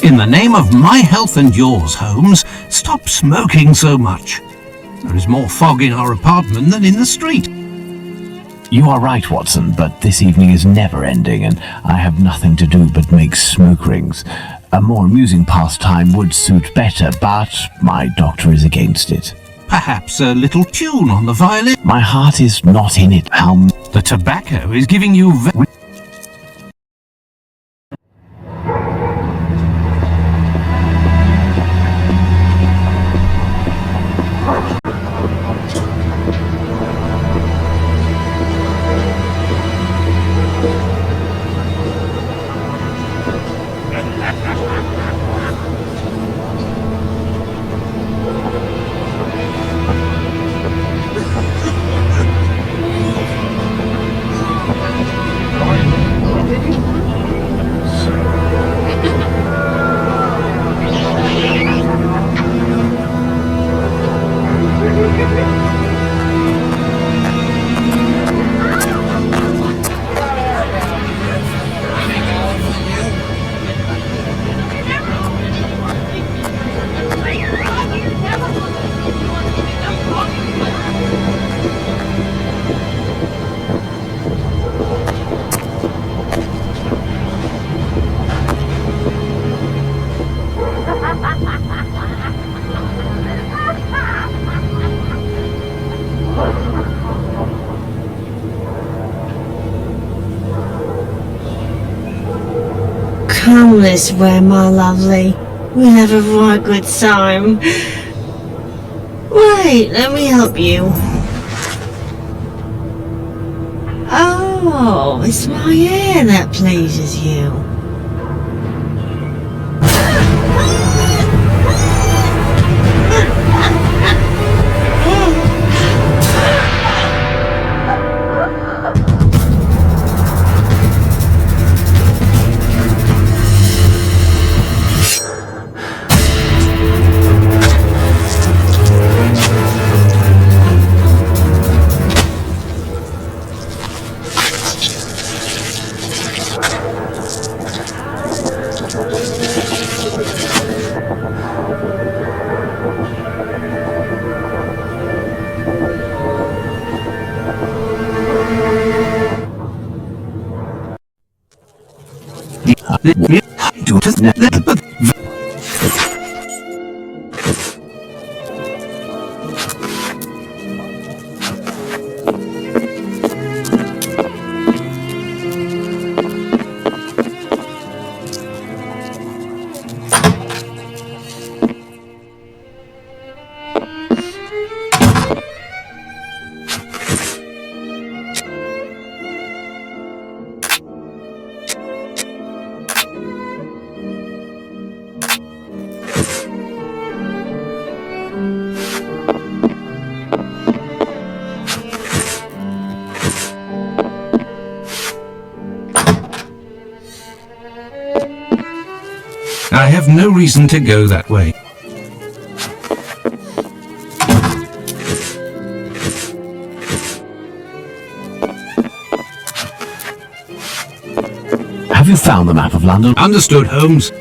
In the name of my health and yours, Holmes, stop smoking so much. There is more fog in our apartment than in the street. You are right, Watson, but this evening is never ending, and I have nothing to do but make smoke rings. A more amusing pastime would suit better, but my doctor is against it. Perhaps a little tune on the violin. My heart is not in it. The tobacco is giving you Come this way, my lovely. We'll have a right good time. Wait, let me help you. Oh, it's my hair that pleases you. I have no reason to go that way. Have you found the map of London? Understood, Holmes.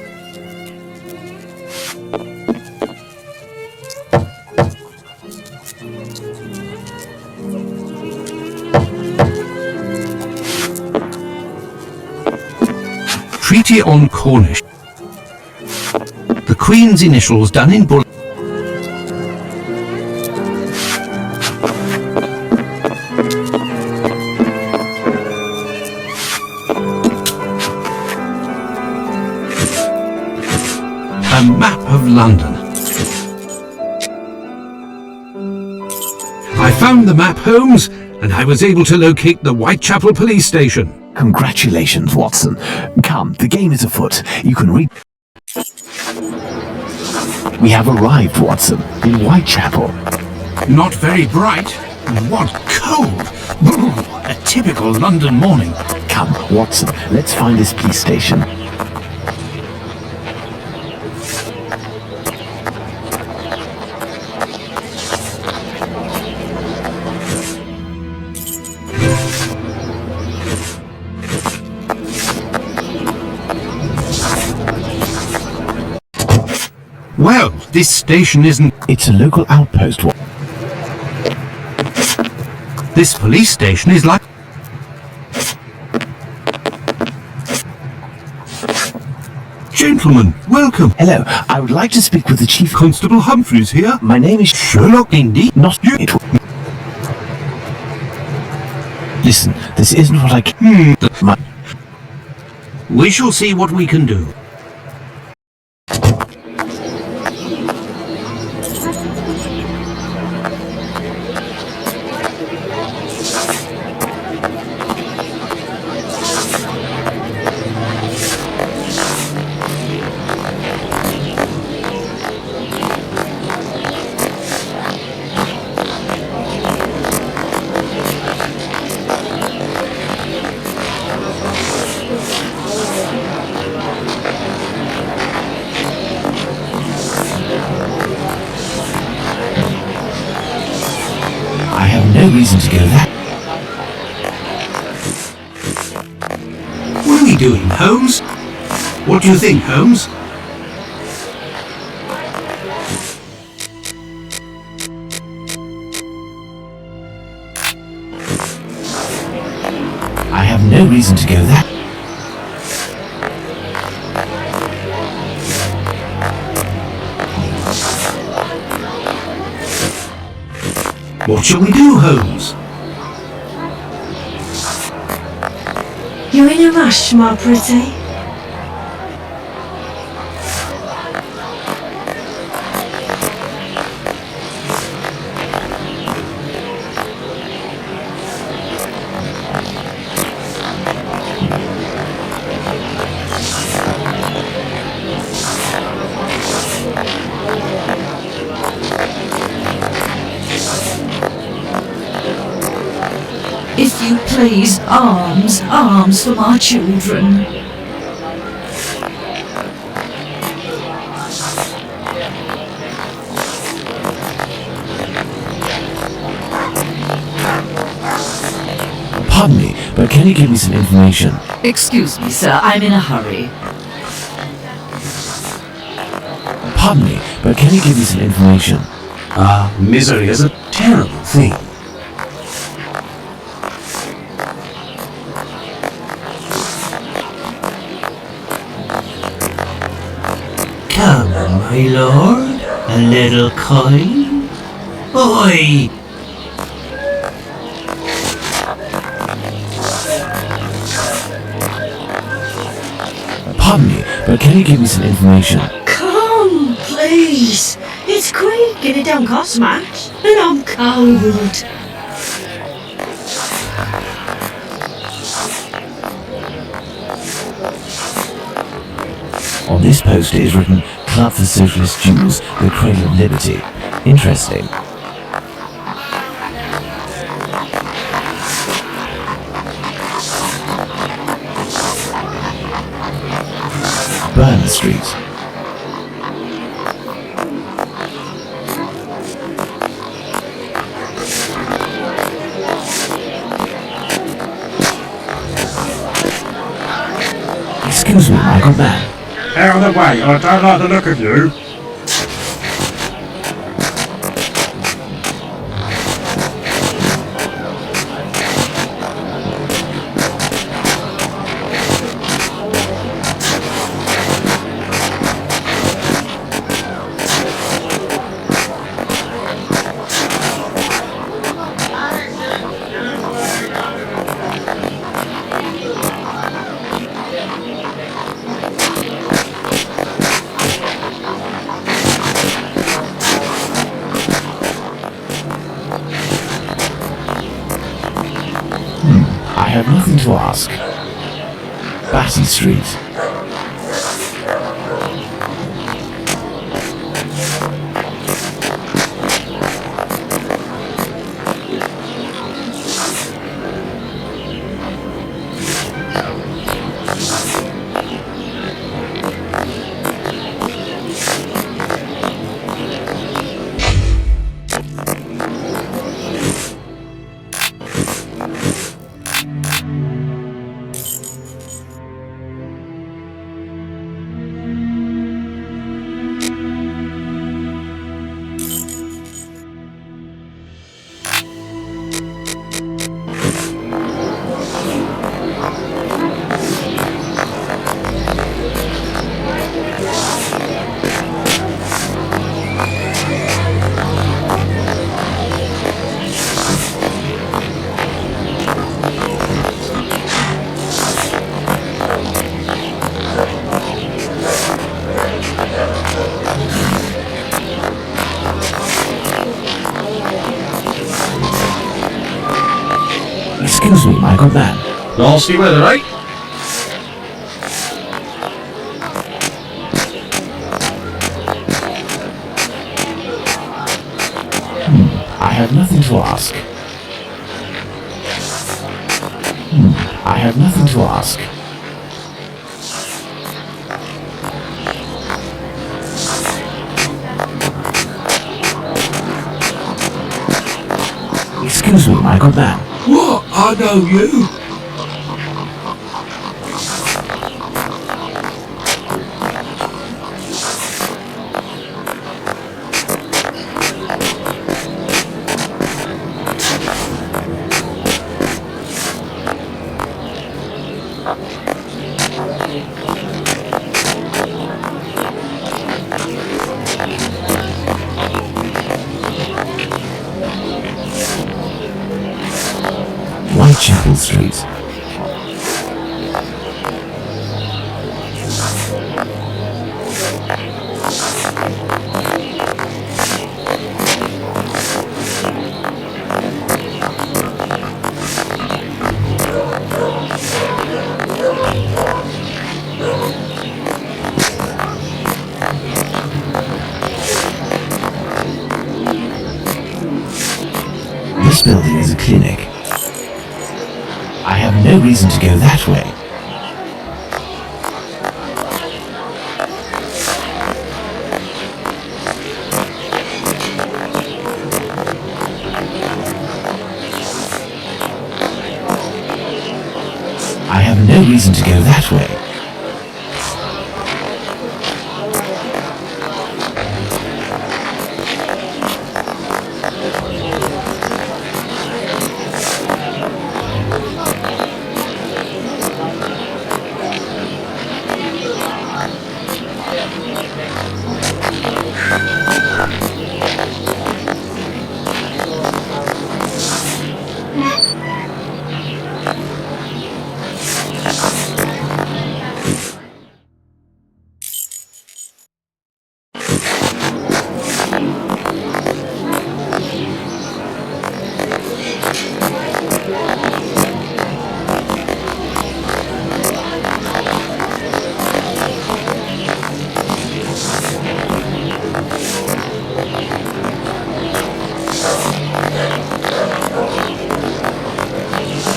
Treaty on Cornish. The Queen's initials done in bullet. A map of London. I found the map, Holmes, and I was able to locate the Whitechapel police station. Congratulations, Watson. Come, the game is afoot. You can read. We have arrived, Watson, in Whitechapel. Not very bright. What cold! A typical London morning. Come, Watson, let's find this police station. This station isn't... It's a local outpost. This police station is like... Gentlemen, welcome. Hello, I would like to speak with the Chief. Constable Humphreys here. My name is Sherlock, indeed. Not you. Listen, this isn't what I can. We shall see what we can do. I have no reason to go that. What are we doing, Holmes? What do you think, Holmes? I have no reason to go that. What shall we do, Holmes? You in a rush, my pretty? If you please, arms, arms for my children. Pardon me, but can you give me some information? Excuse me, sir, I'm in a hurry. Pardon me, but can you give me some information? Misery is a terrible thing. Come, my lord, a little coin. Oi! Pardon me, but can you give me some information? Come, please. It's quick and it don't cost much. And I'm cold. On this poster is written, Club for Socialist Jews, the Cradle of Liberty. Interesting. Burn Street. Excuse me, my good man. Out of the way, I don't like the look of you. I have nothing to ask. Batty Street. Excuse me, my good man. Nasty weather, eh? I have nothing to ask. I have nothing to ask. Excuse me, my good man. What? I know you. Whitechapel Street. This building is a clinic. I have no reason to go that way. I have no reason to go that way.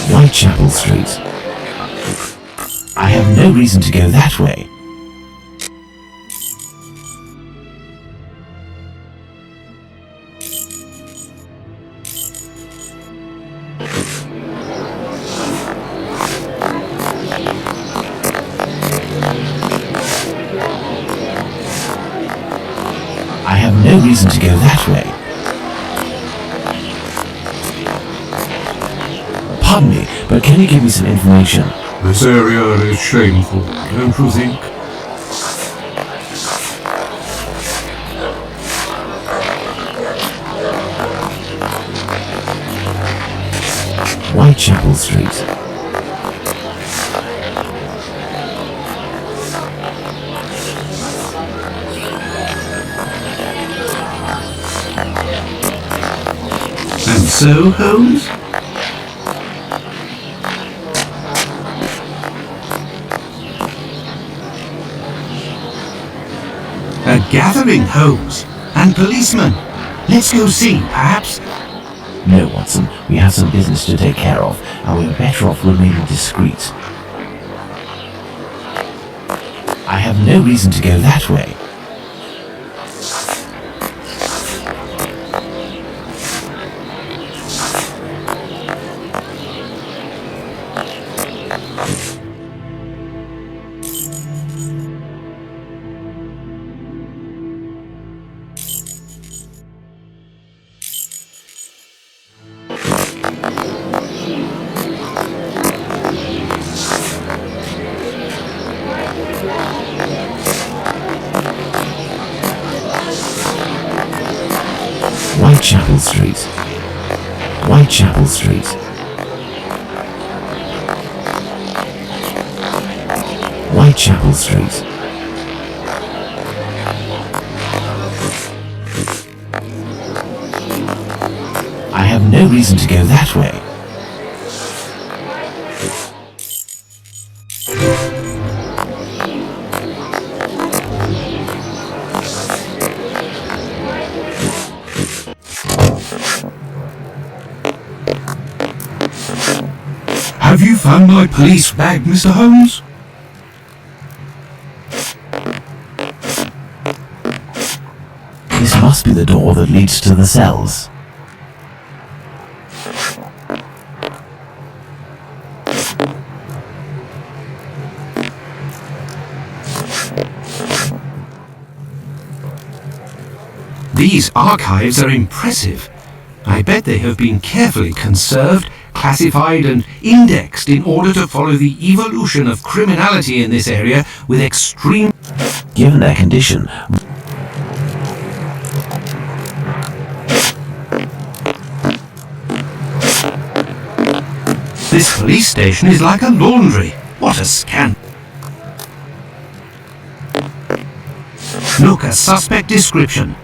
Whitechapel Street. I have no reason to go that way. I have no reason to go that way. Pardon me, but can you give me some information? This area is shameful, don't you think? Whitechapel Street. And so, Holmes? A gathering, Holmes, and policemen. Let's go see, perhaps. No, Watson, we have some business to take care of, and we're better off remaining discreet. I have no reason to go that way. Whitechapel Street. Whitechapel Street. Whitechapel Street. I have no reason to go that way. Have you found my police bag, Mr. Holmes? This must be the door that leads to the cells. These archives are impressive. I bet they have been carefully conserved, classified and indexed in order to follow the evolution of criminality in this area with extreme... Given their condition, This police station is like a laundry. What a scandal. Look, a suspect description.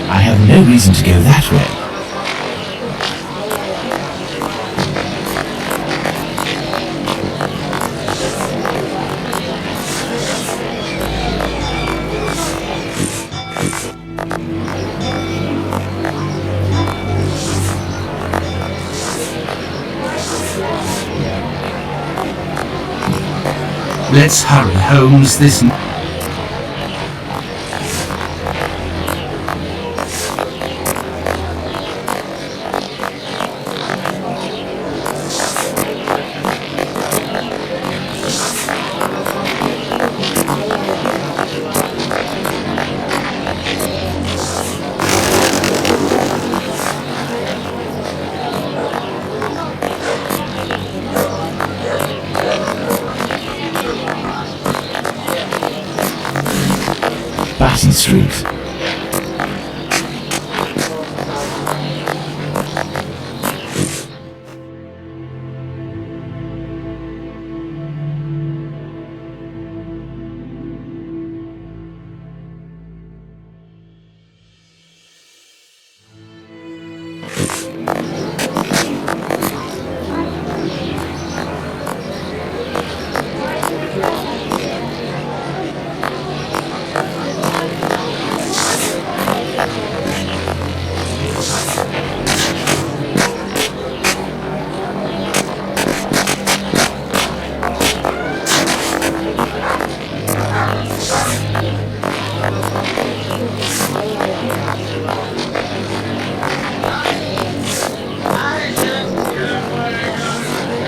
I have no reason to go that way. Let's hurry, Holmes. This... Batty Street.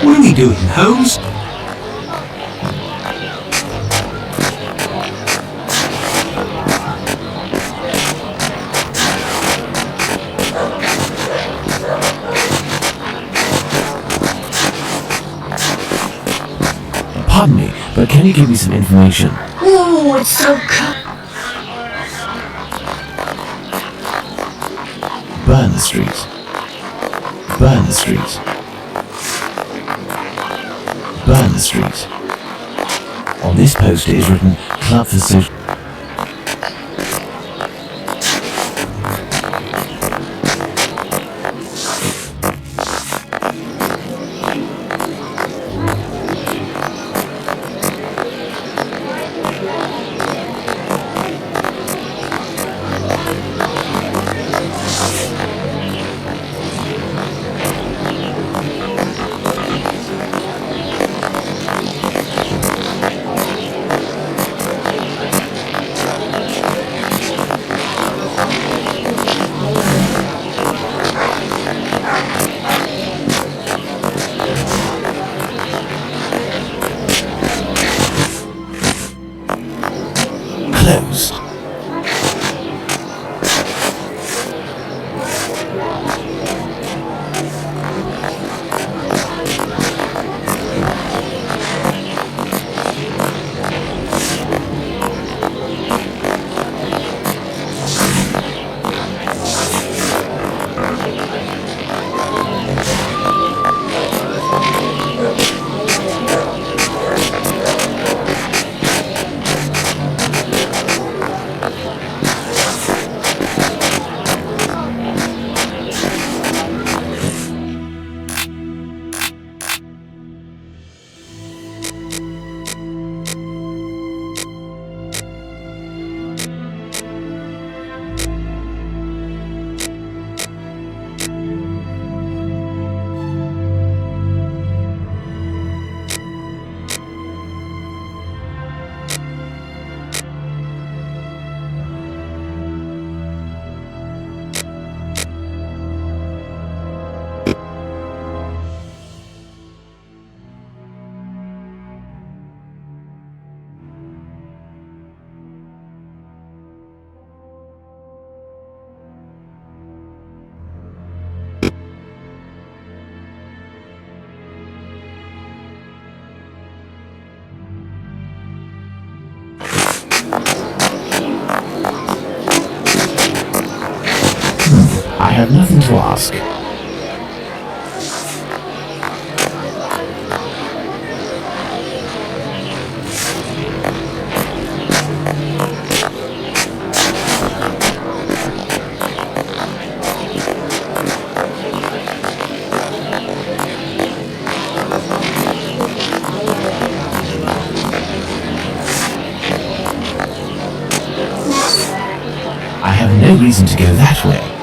What are we doing, Holmes? Pardon me, but can you give me some information? Oh, it's so cold. Burn the street. Burn the street. Burn the street. On this poster is written Club for Social... Closed. have nothing to ask. I have no reason to go that way.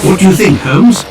What do you think, Holmes?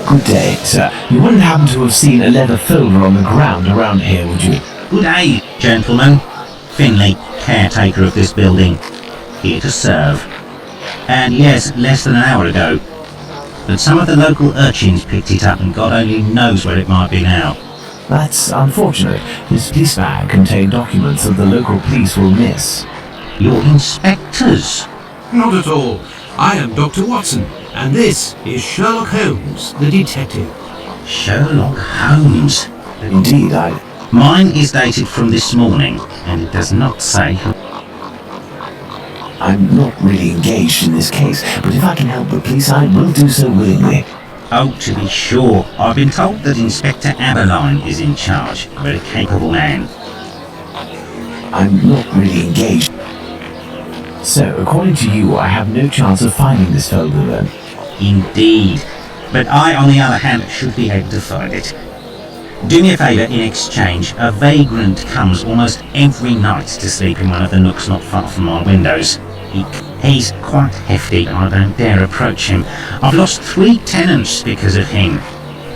Good day, sir. You wouldn't happen to have seen a leather folder on the ground around here, would you? Good day, gentlemen. Finley, caretaker of this building. Here to serve. And yes, less than an hour ago. But some of the local urchins picked it up and God only knows where it might be now. That's unfortunate. This police bag contained documents that the local police will miss. You're inspectors. Not at all. I am Dr. Watson, and this is Sherlock Holmes, the detective. Sherlock Holmes. Indeed, Mine is dated from this morning, and it does not say who. I'm not really engaged in this case, but if I can help the police, I will do so willingly. Oh, to be sure. I've been told that Inspector Aberline is in charge. A very capable man. I'm not really engaged. So, according to you, I have no chance of finding this folder then? Indeed. But I, on the other hand, should be able to find it. Do me a favour, in exchange, a vagrant comes almost every night to sleep in one of the nooks not far from my windows. He's quite hefty and I don't dare approach him. I've lost 3 tenants because of him.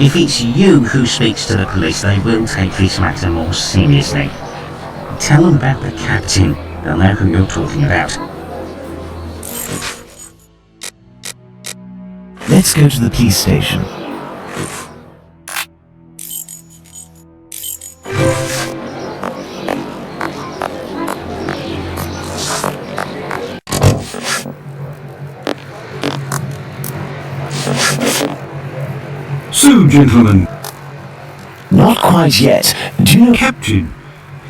If it's you who speaks to the police, they will take this matter more seriously. Tell them about the captain. They'll know who you're talking about. Let's go to the police station. So, gentlemen. Not quite yet. Do you know... Captain.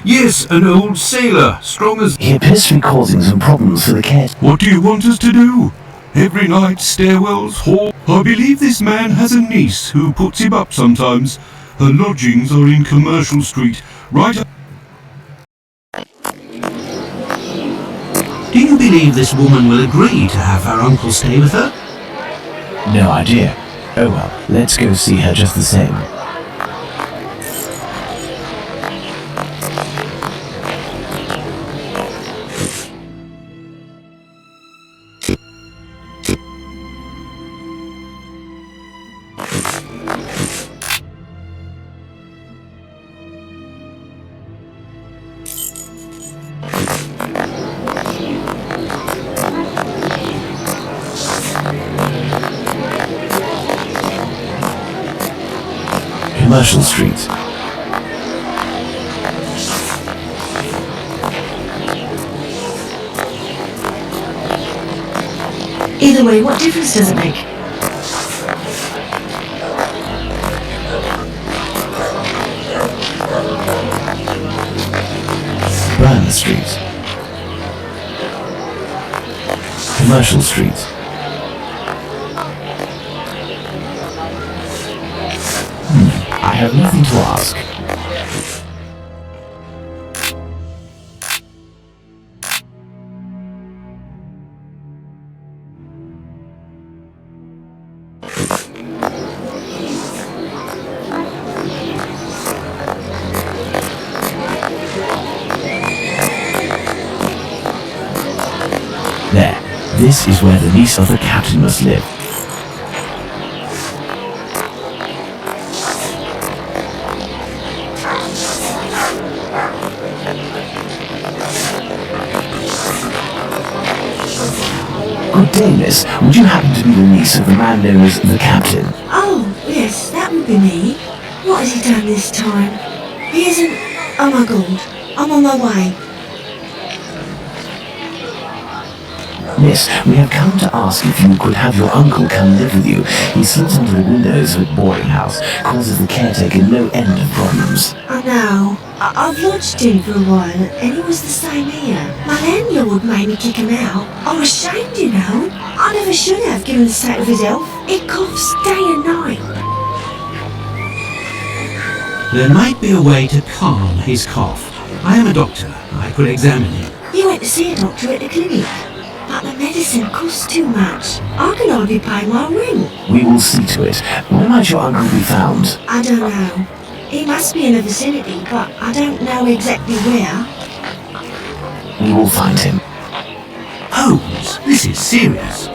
Yes, an old sailor, strong as... He appears to be causing some problems for the cat. What do you want us to do? Every night, stairwells, hall... I believe this man has a niece who puts him up sometimes. Her lodgings are in Commercial Street, right up... Do you believe this woman will agree to have her uncle stay with her? No idea. Oh well, let's go see her just the same. Commercial Street. Either way, what difference does it make? commercial street. I have nothing to ask. There. This is where the niece of the captain must live. Good day, miss. Would you happen to be the niece of the man known as the captain? Oh, yes, that would be me. What has he done this time? He isn't... Oh my God, I'm on my way. Miss, we have come to ask if you could have your uncle come live with you. He sleeps under the windows of a boarding house, causes the caretaker no end of problems. I know. I've lodged him for a while, and he was the same here. My landlord made me kick him out. I was ashamed, you know. I never should have, given the state of his health. He coughs day and night. There might be a way to calm his cough. I am a doctor. I could examine him. You went to see a doctor at the clinic, but the medicine costs too much. I can hardly pay my rent. We will see to it. Where might your uncle be found? I don't know. He must be in the vicinity, but I don't know exactly where. We will find him. Holmes, this is serious.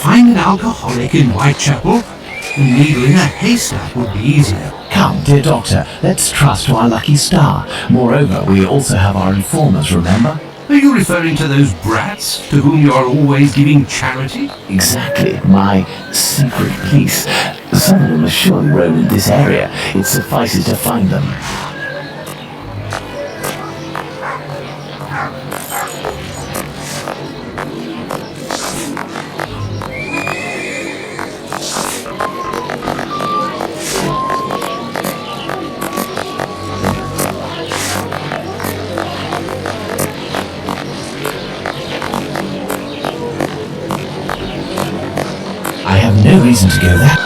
Find an alcoholic in Whitechapel? A needle in a haystack would be easier. Come, dear doctor, let's trust to our lucky star. Moreover, we also have our informers, remember? Are you referring to those brats to whom you are always giving charity? Exactly, my secret police. Some of them are surely roam in this area. It suffices to find them. I have no reason to go there.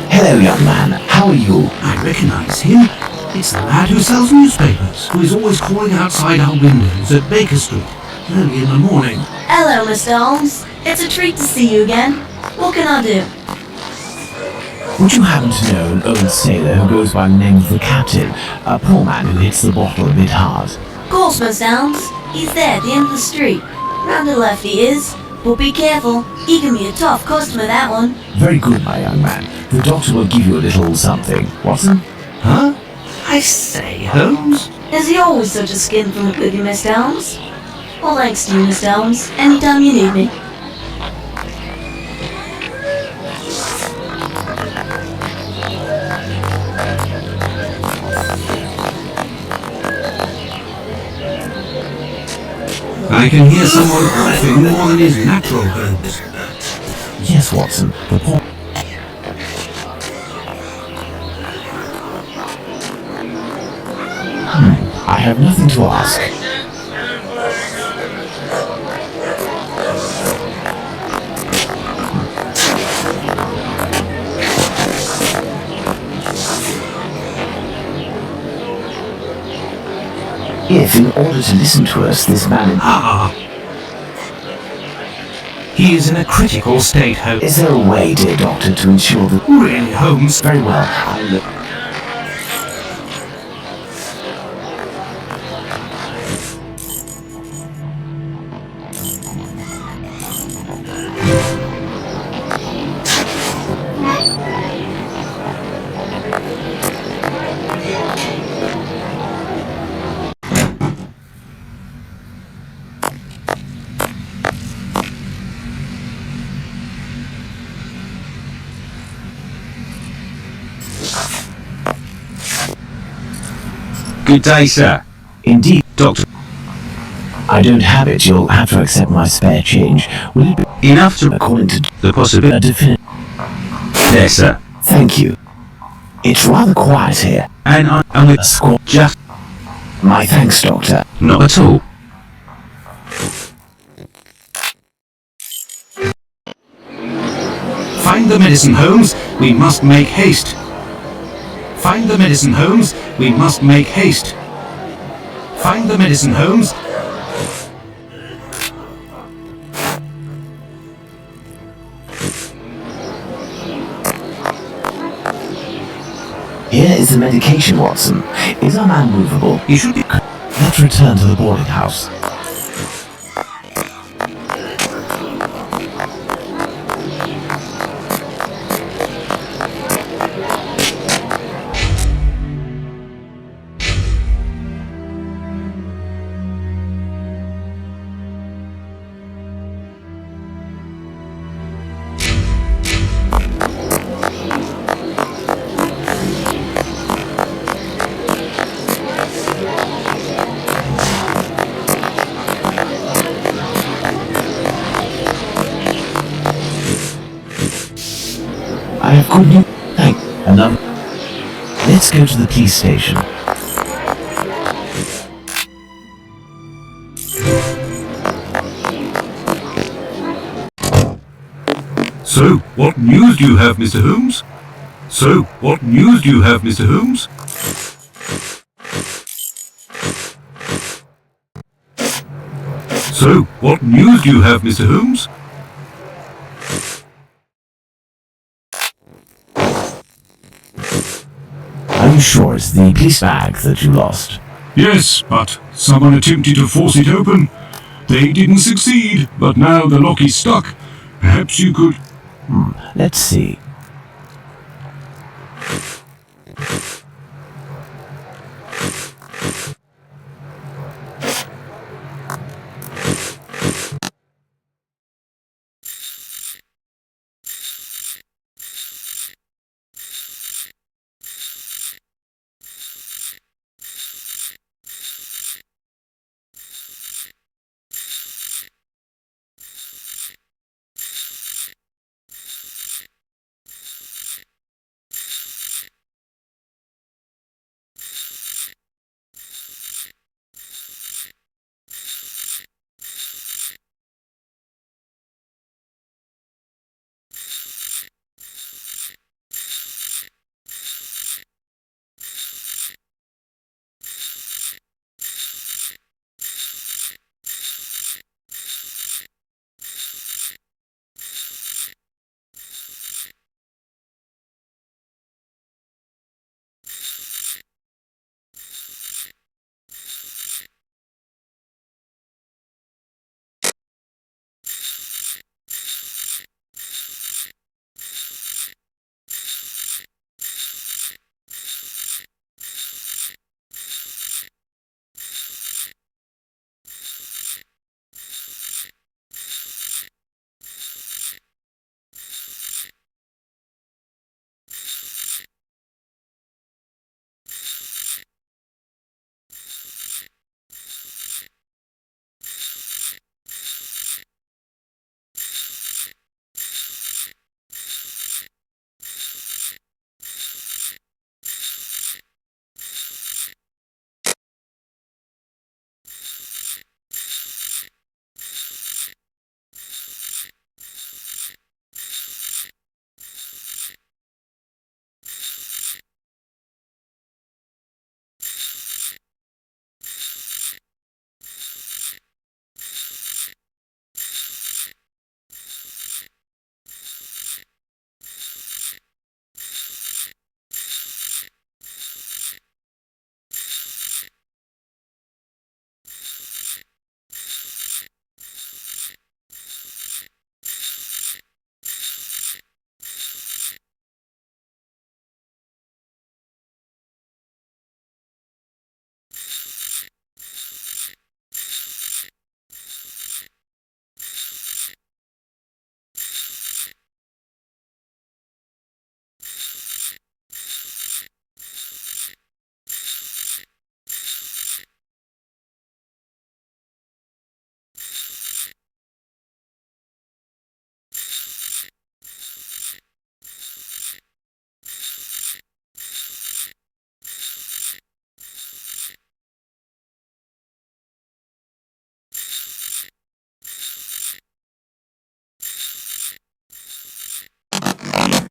Hello, young man. How are you? I recognize him. It's the lad who sells newspapers, who is always calling outside our windows at Baker Street, early in the morning. Hello, Mr. Holmes. It's a treat to see you again. What can I do? Would you happen to know an old sailor who goes by the name of the captain? A poor man who hits the bottle a bit hard. Of course, Mr. Holmes. He's there at the end of the street. Round the left he is. But be careful. He can be a tough customer, that one. Very good, my young man. The doctor will give you a little something. Watson? Huh? I say, Holmes? Is he always such a skinful of cookie, Mr. Holmes? Well, thanks to you, Mr. Holmes. Anytime you need me. I can hear someone coughing more than is natural, Holmes. Yes, Watson. The poor... I have nothing to ask. If, in order to listen to us, this man... He is in a critical state, Holmes. Is there a way, dear doctor, to ensure that... Really, Holmes? Very well, I'll look... Good day, sir. Indeed, Doctor. I don't have it. You'll have to accept my spare change. Will it be Enough to according to the a possibility. definite? There, sir. Thank you. It's rather quiet here. And I'm with A squad. just My thanks, Doctor. not at all. Find the medicine, Holmes. We must make haste. Find the medicine, Holmes. We must make haste. Find the medicine, Holmes. Here is the medication, Watson. Is our man movable? He should be. Let's return to the boarding house. I have good news. Thank you. Let's go to the police station. So, what news do you have, Mr. Holmes? So, what news do you have, Mr. Holmes? So, what news do you have, Mr. Holmes? Are you sure it's the police bag that you lost? Yes, but someone attempted to force it open. They didn't succeed, but now the lock is stuck. Perhaps you could... Let's see.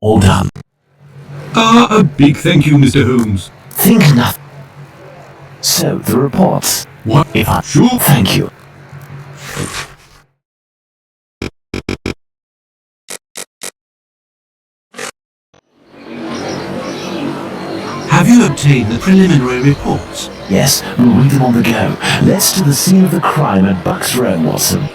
All done. A big thank you, Mr. Holmes. Think nothing. So, the reports. What? If I... Sure. Thank you. Have you obtained the preliminary reports? Yes, we'll read them on the go. Let's to the scene of the crime at Bucks Row, Watson.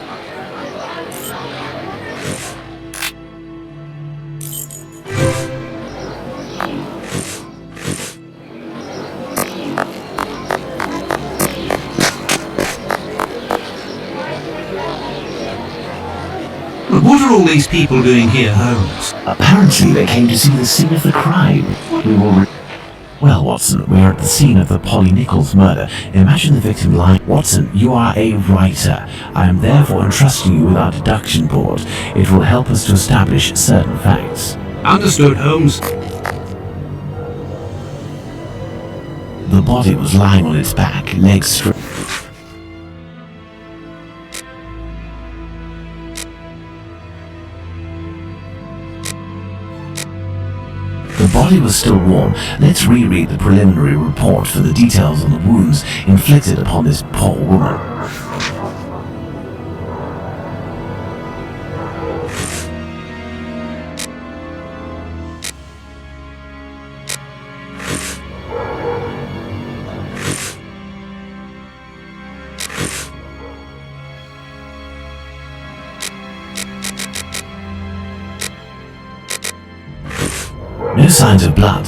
But what are all these people doing here, Holmes? Apparently they came to see the scene of the crime. We will... Well, Watson, we're at the scene of the Polly Nichols murder. Imagine the victim lying... Watson, you are a writer. I am therefore entrusting you with our deduction board. It will help us to establish certain facts. Understood, Holmes. The body was lying on its back, legs straight. The body was still warm. Let's reread the preliminary report for the details on the wounds inflicted upon this poor woman. No signs of blood.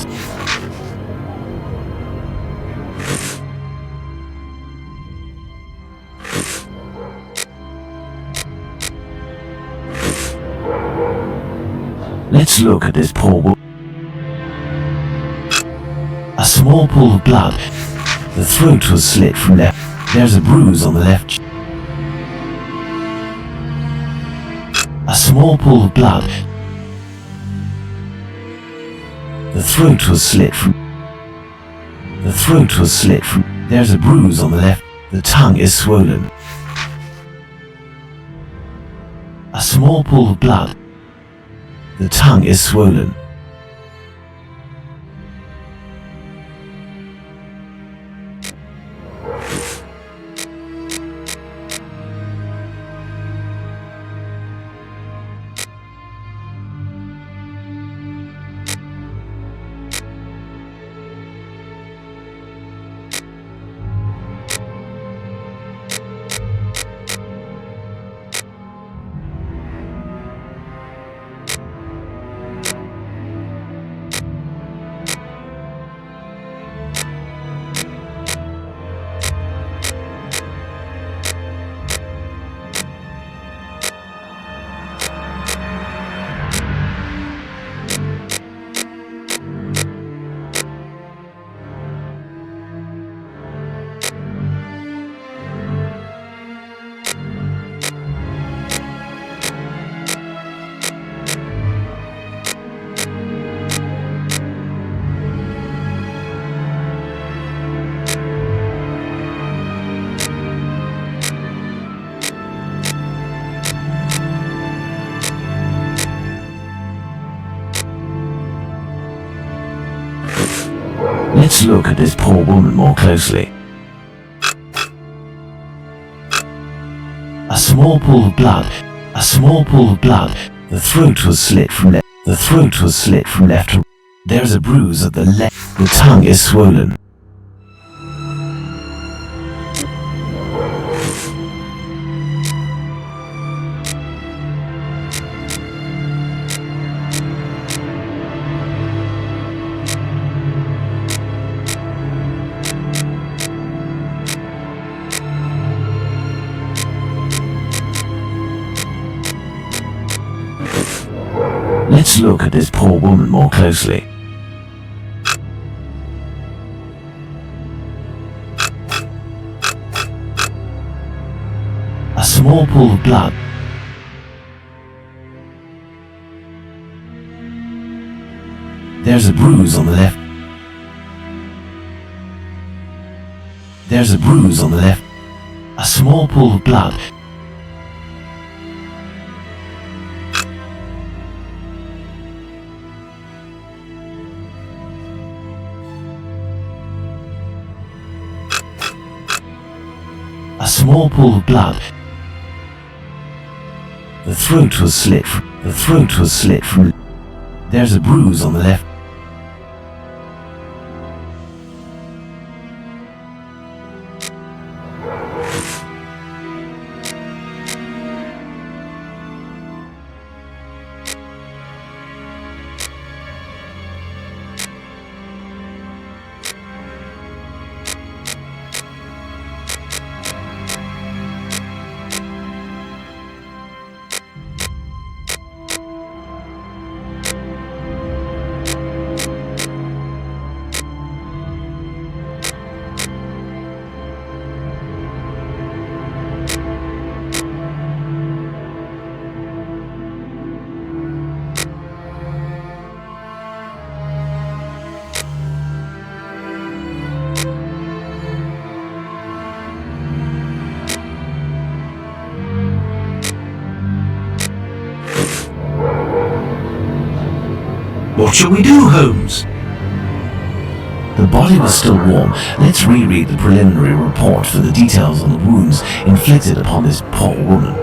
Let's look at this poor woman. A small pool of blood. The throat was slit from left. There's a bruise on the left. A small pool of blood. The throat was slit from... The throat was slit from... There's a bruise on the left. The tongue is swollen. A small pool of blood. The tongue is swollen. Let's look at this poor woman more closely. A small pool of blood. A small pool of blood. The throat was slit from left. The throat was slit from left to right. There's a bruise at the left. The tongue is swollen. Let's look at this poor woman more closely. A small pool of blood. There's a bruise on the left. There's a bruise on the left. A small pool of blood. A small pool of blood. The throat was slit from. There's a bruise on the left. What shall we do, Holmes? The body was still warm. Let's reread the preliminary report for the details on the wounds inflicted upon this poor woman.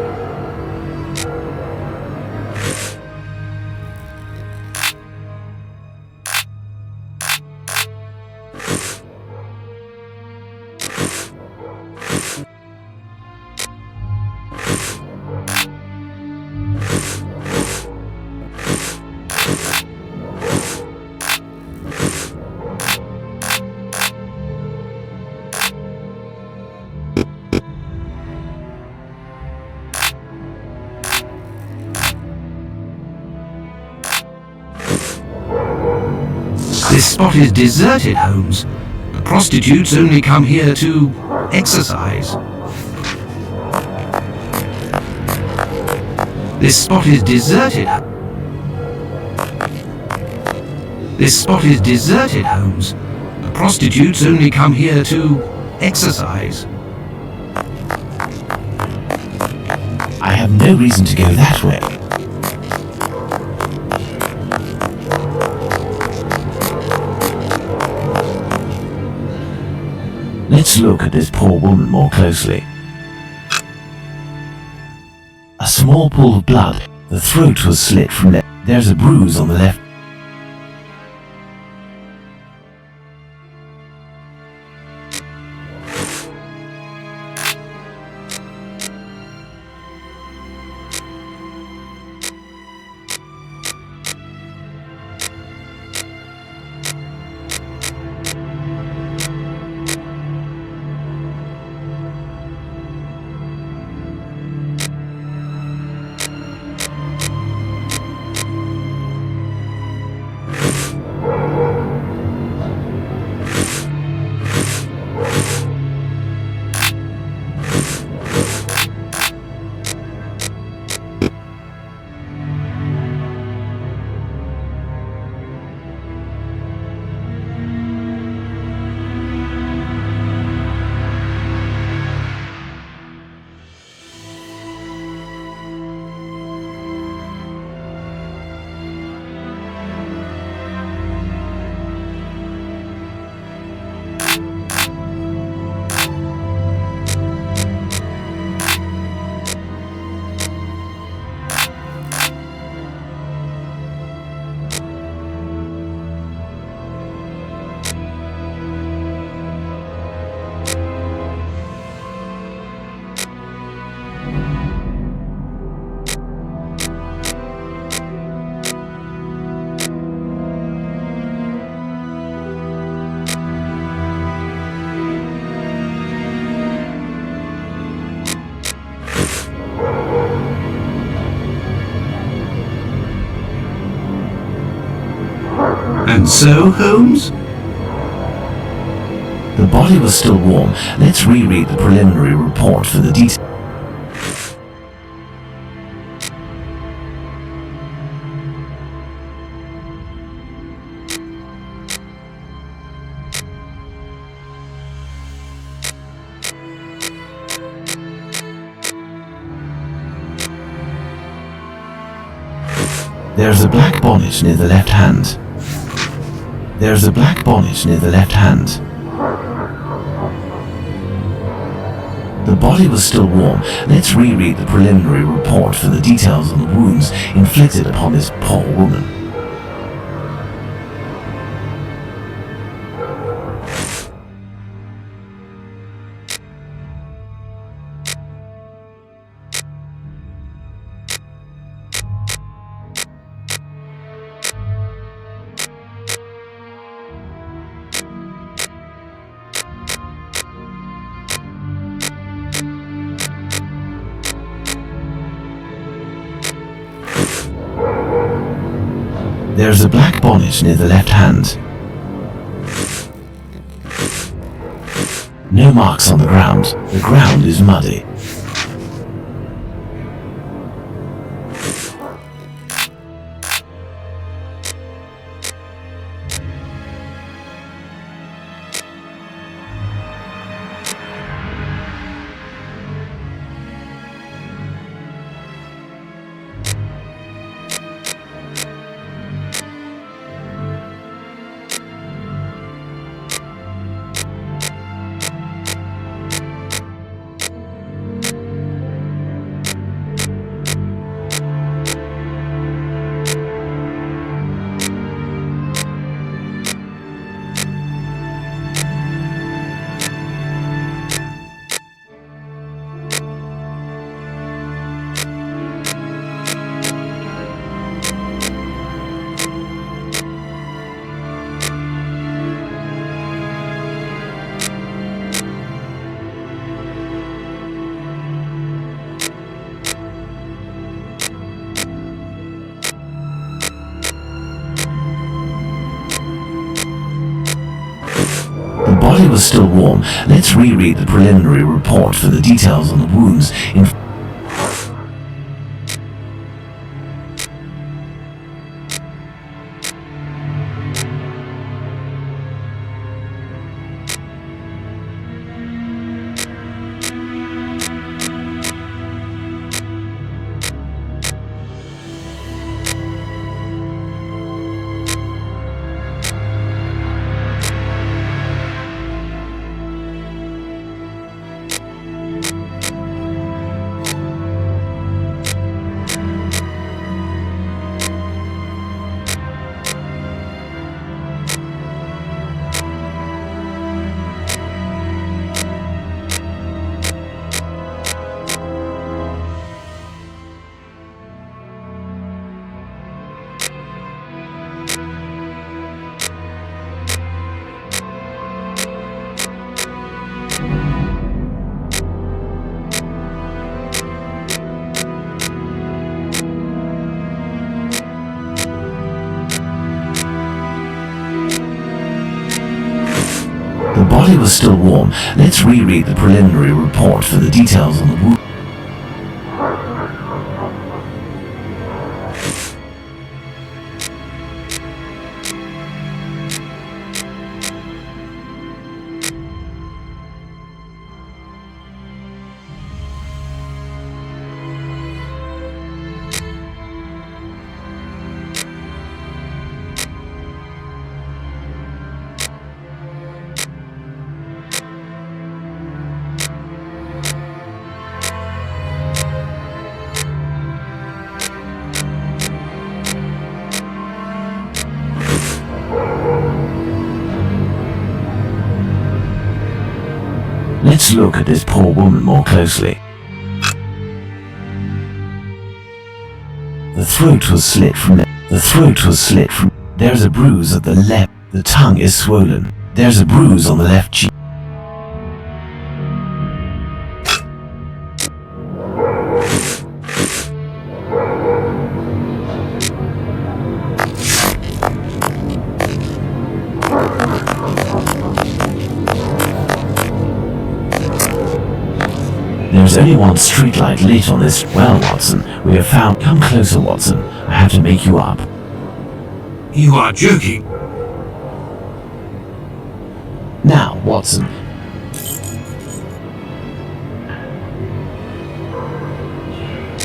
This spot is deserted, Holmes. Prostitutes only come here to exercise. This spot is deserted. This spot is deserted, Holmes. Prostitutes only come here to exercise. I have no reason to go that way. Let's look at this poor woman more closely. A small pool of blood. The throat was slit from there. There's a bruise on the left. And so, Holmes? The body was still warm. Let's reread the preliminary report for the details. There's a black bonnet near the left hand. There's a black bonnet near the left hand. The body was still warm. Let's reread the preliminary report for the details on the wounds inflicted upon this poor woman. There's a black bonnet near the left hand. No marks on the ground. The ground is muddy. The body was still warm. Let's reread the preliminary report for the details on the wounds The body was still warm. Let's reread the preliminary report for the details on the wound. Let's look at this poor woman more closely. The throat was slit from There's a bruise at the left. The tongue is swollen. There's a bruise on the left cheek. There's only one streetlight lit on this. Well, Watson, we have found... Come closer, Watson. I have to make you up. You are joking. Now, Watson.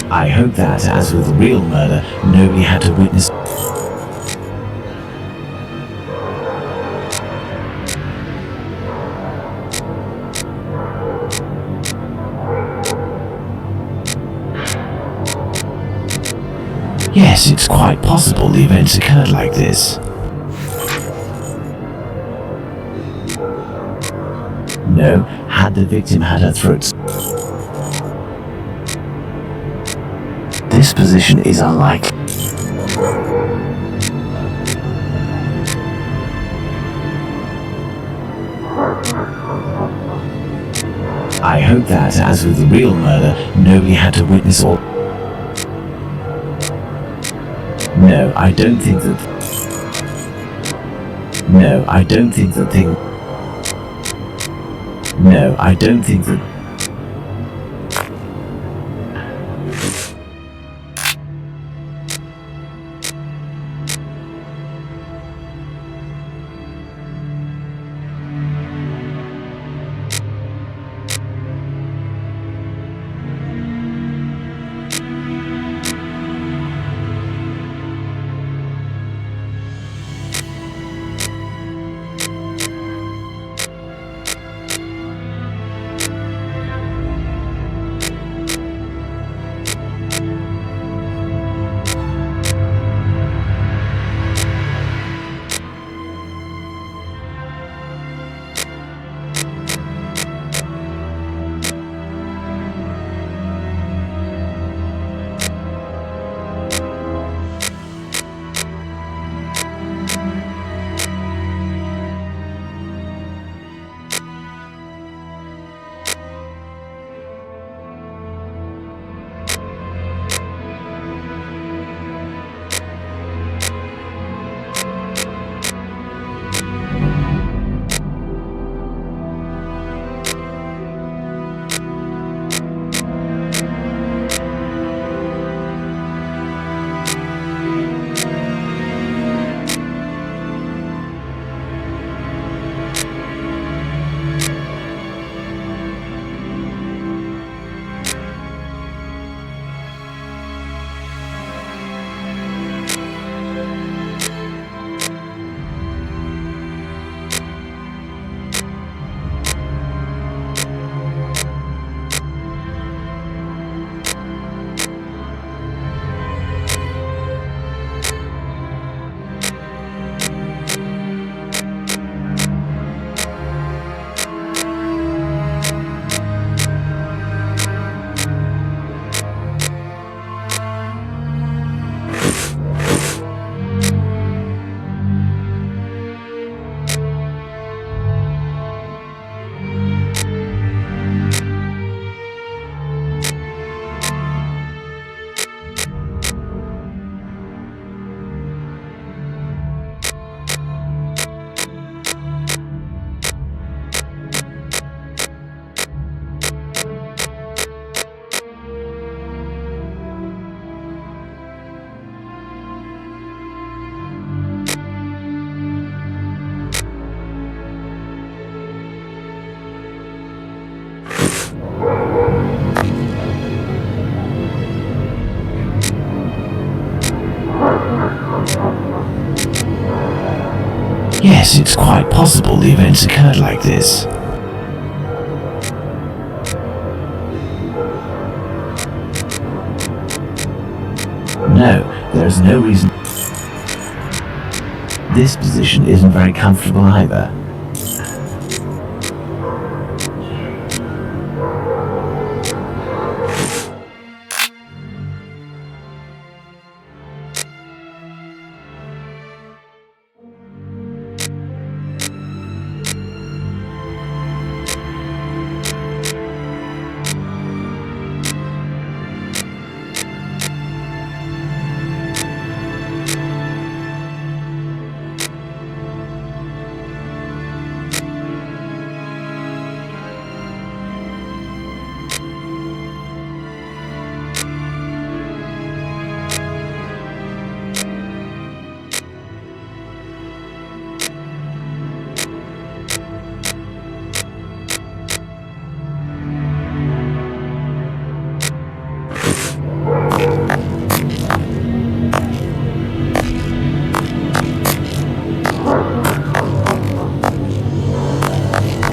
I hope that, as with the real murder, nobody had to witness... Yes, it's quite possible the events occurred like this. No, had the victim had her throat. This position is unlikely. I hope that, as with the real murder, nobody had to witness all. No, I don't think that. No, I don't think that thing. No, I don't think that. Yes, it's quite possible the events occurred like this. No, there's no reason. This position isn't very comfortable either.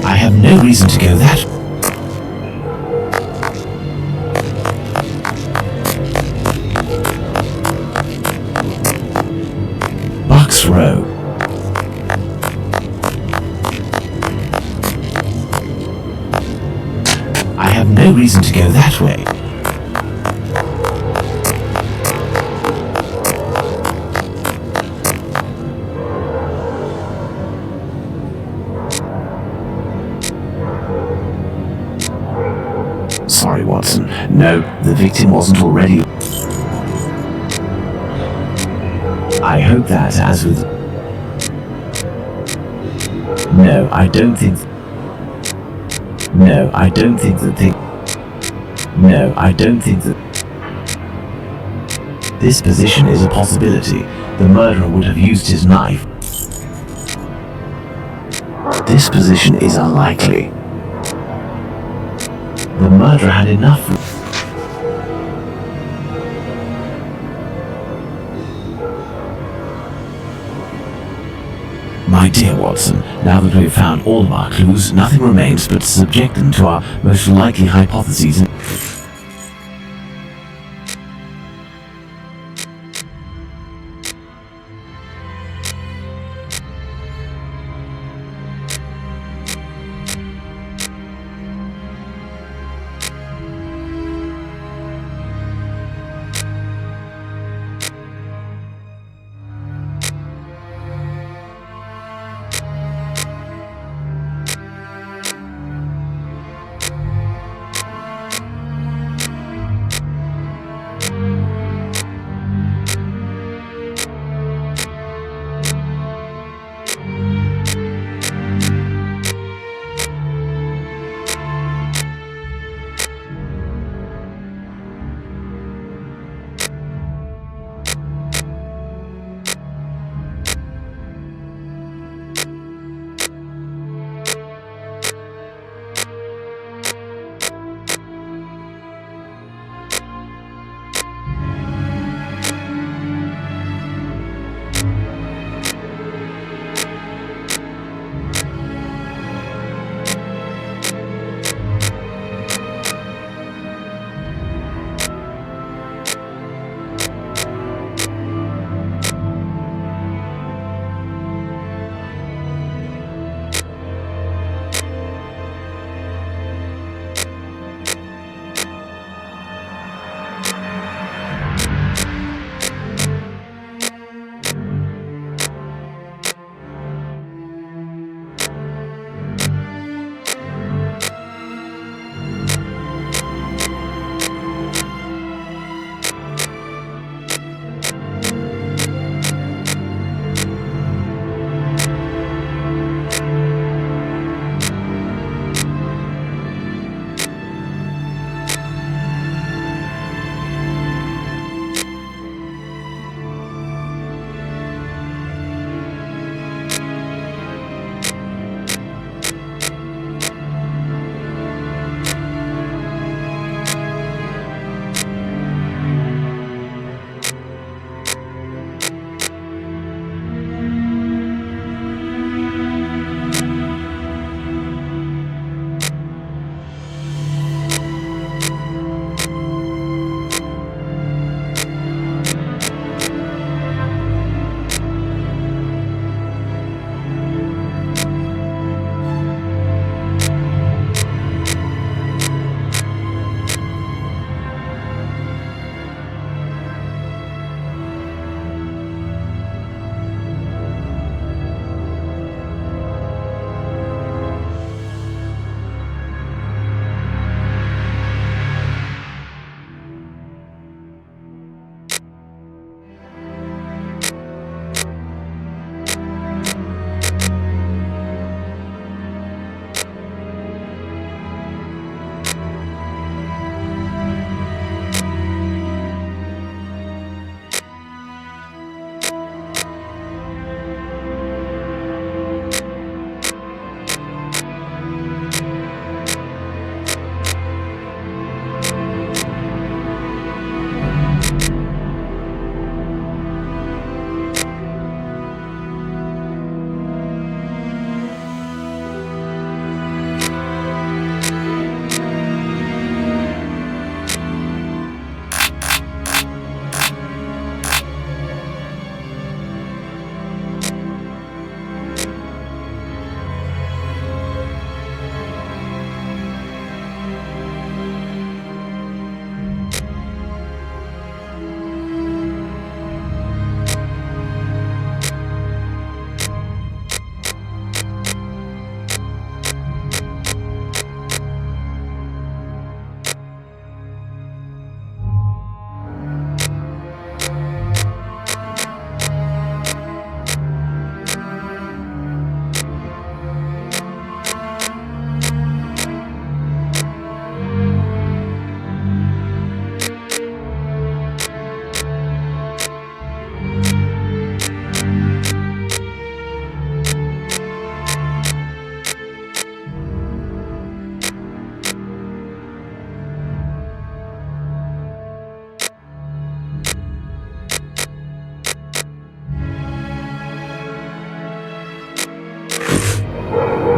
I have no reason to go that. have no reason to go that way. Sorry, Watson. No, the victim wasn't already. I hope that, as with... No, I don't think... No, I don't think that they... No, I don't think that... This position is a possibility. The murderer would have used his knife. This position is unlikely. The murderer had enough... My dear Watson, now that we've found all of our clues, nothing remains but to subject them to our most likely hypotheses.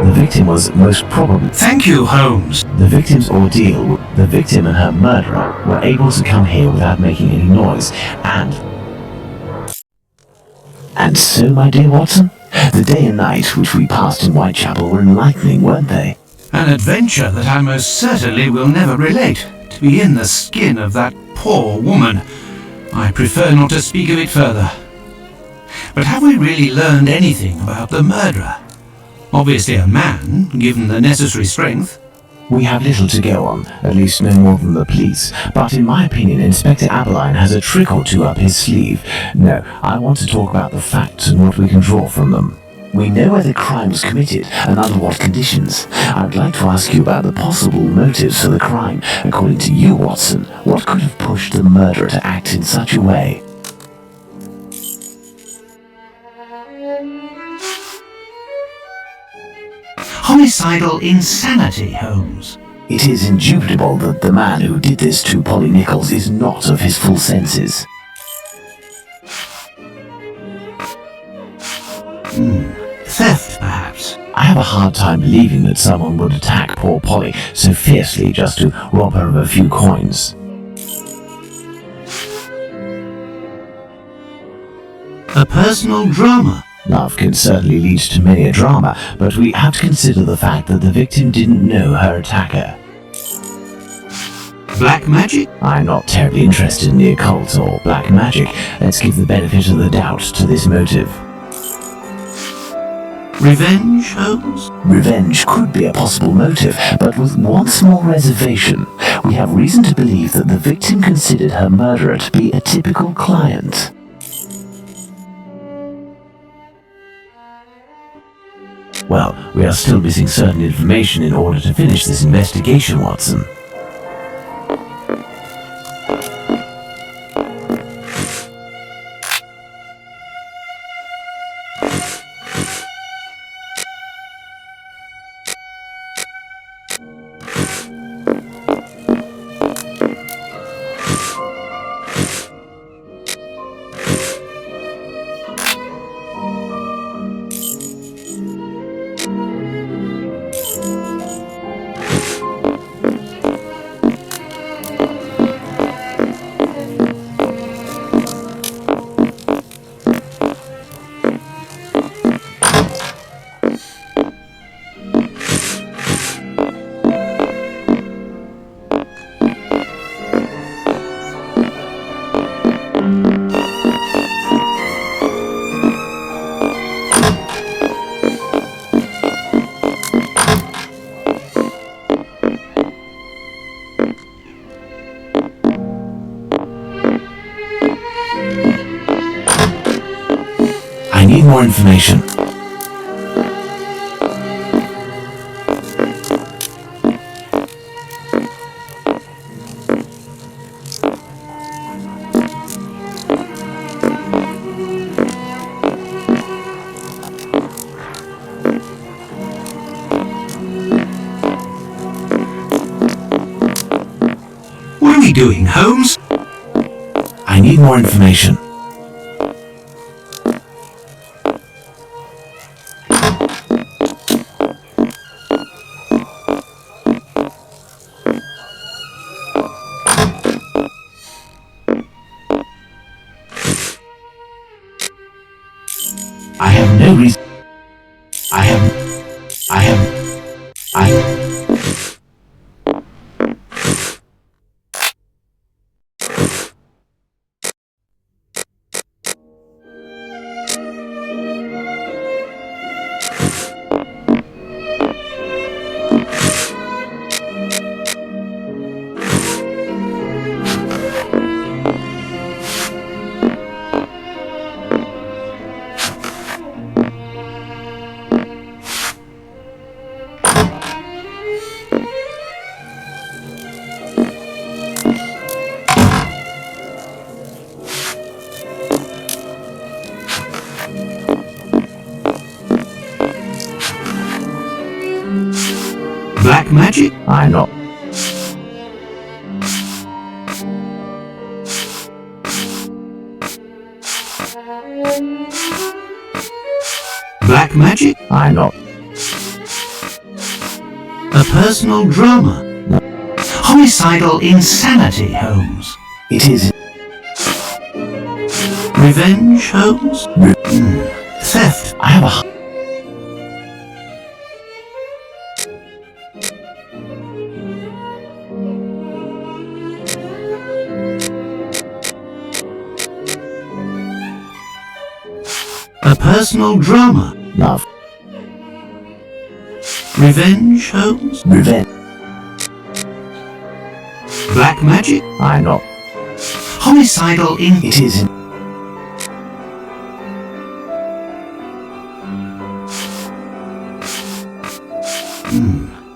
The victim was most probably... Thank you, Holmes. The victim's ordeal, the victim and her murderer were able to come here without making any noise, And so, my dear Watson, the day and night which we passed in Whitechapel were enlightening, weren't they? An adventure that I most certainly will never relate. To be in the skin of that poor woman. I prefer not to speak of it further. But have we really learned anything about the murderer? Obviously a man, given the necessary strength. We have little to go on, at least no more than the police, but in my opinion Inspector Aberline has a trick or two up his sleeve. No, I want to talk about the facts and what we can draw from them. We know where the crime was committed and under what conditions. I'd like to ask you about the possible motives for the crime. According to you, Watson, what could have pushed the murderer to act in such a way? Homicidal insanity, Holmes. It is indubitable that the man who did this to Polly Nichols is not of his full senses. Theft, perhaps. I have a hard time believing that someone would attack poor Polly so fiercely just to rob her of a few coins. A personal drama. Love can certainly lead to many a drama, but we have to consider the fact that the victim didn't know her attacker. Black magic? I'm not terribly interested in the occult or black magic. Let's give the benefit of the doubt to this motive. Revenge, Holmes? Revenge could be a possible motive, but with one small reservation. We have reason to believe that the victim considered her murderer to be a typical client. Well, we are still missing certain information in order to finish this investigation, Watson. I need more information. What are we doing, Holmes? I need more information. I have no reason. Black magic? I'm not. Black magic? I'm not. A personal drama. Homicidal insanity, Holmes. It is. Revenge, Holmes? Theft. I have a... A personal drama. Love. Revenge, Holmes? Revenge. Black magic. I know. Homicidal in... It is.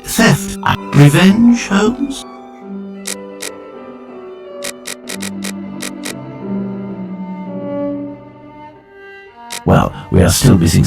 Theft. Revenge, Holmes? Well, we are still missing...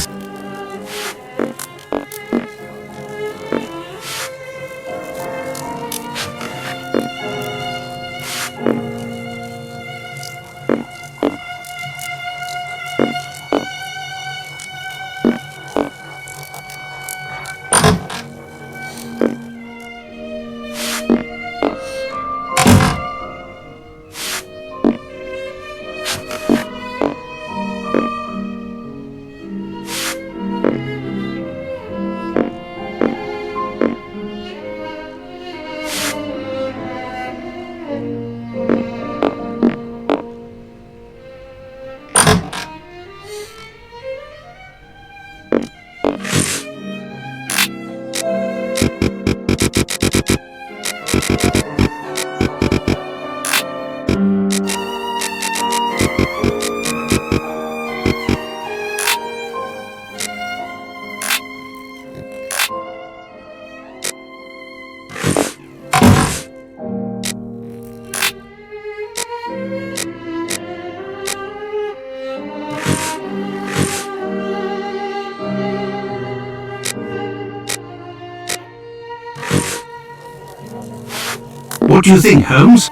What do you think, Holmes?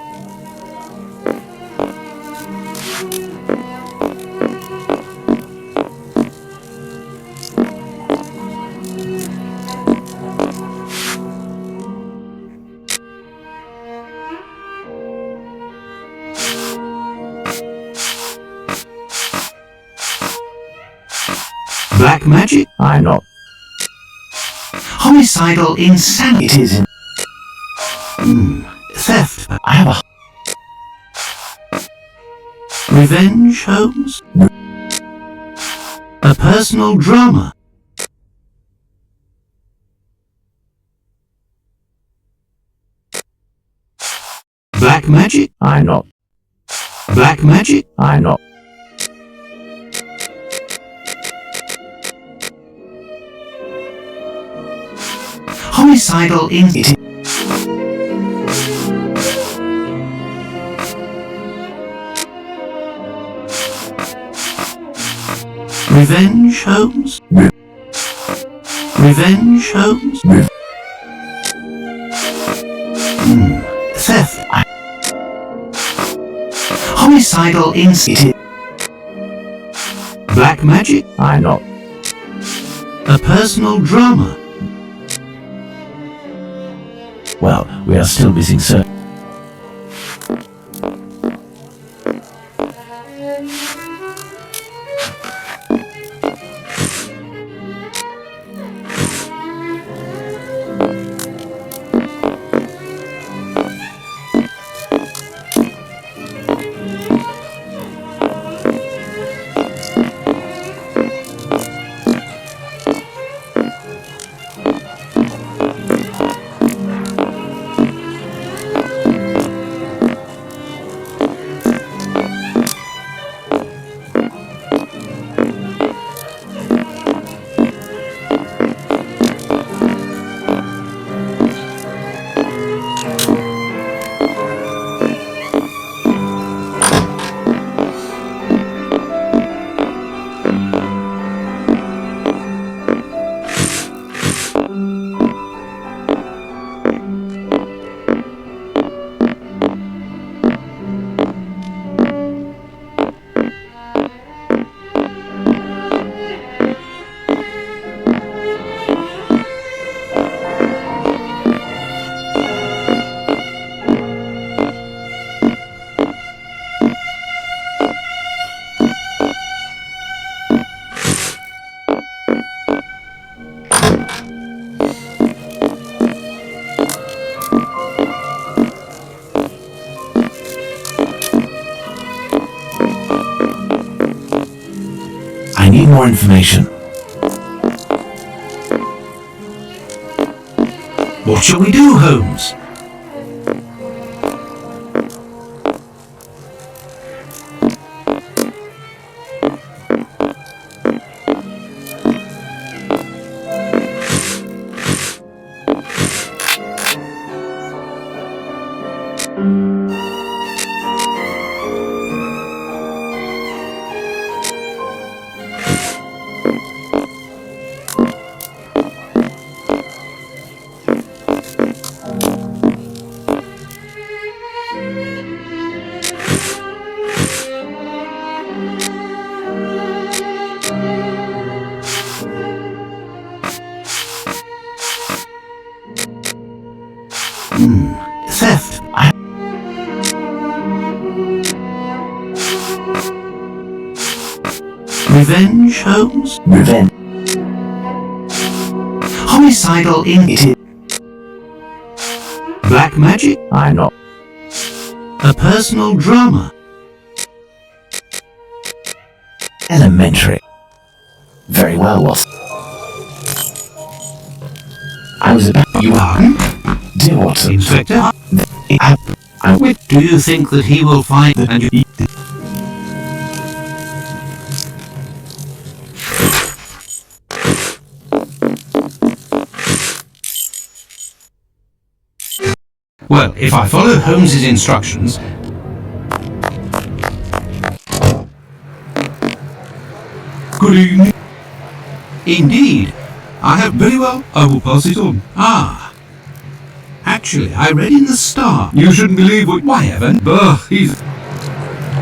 Black magic? I know. Homicidal insanity? It is. Theft? I have a... Revenge, Holmes? A personal drama? Black magic? I know. Black magic? I know. Homicidal insanity? Revenge, Holmes? Revenge, Holmes? Theft? Homicidal insanity? Black magic? I know. A personal drama? Well, we are still missing Sir. more information. What shall we do, Holmes? Theft. Revenge, Holmes? Revenge. Homicidal in It is. black magic? I'm not. A personal drama? Elementary. Very well, Watson. I was about. You are? Dear Watson. Inspector? I wait. Do you think that he will find and you... Well, if I follow Holmes's instructions... Good evening. Indeed, I have Very well, I will pass it on. Ah. Actually, I read in the Star... You shouldn't believe what... Why, Evan? Bah, he's...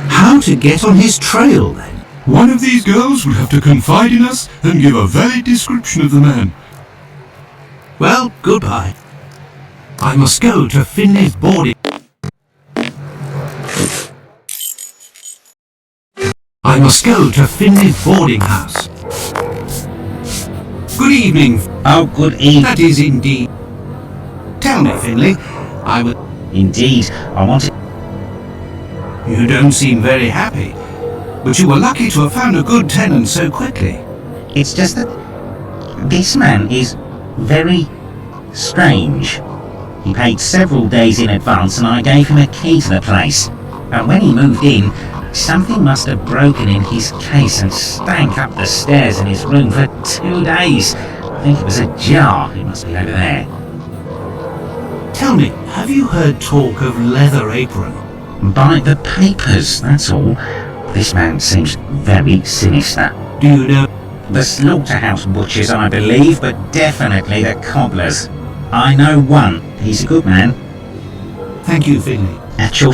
How to get on his trail, then? One of these girls will have to confide in us and give a valid description of the man. Well, goodbye. I must go to Finley's boarding... I must go to Finley's boarding house. Good evening. Oh, good evening. That is indeed... Tell me, Finley, I would... Indeed, I wanted... You don't seem very happy, but you were lucky to have found a good tenant so quickly. It's just that this man is very strange. He paid several days in advance and I gave him a key to the place. And when he moved in, something must have broken in his case and stank up the stairs in his room for 2 days. I think it was a jar. It must be over there. Tell me, have you heard talk of Leather Apron? By the papers, that's all. This man seems very sinister. Do you know... The slaughterhouse butchers, I believe, but definitely the cobblers. I know one. He's a good man. Thank you, Finley. At your...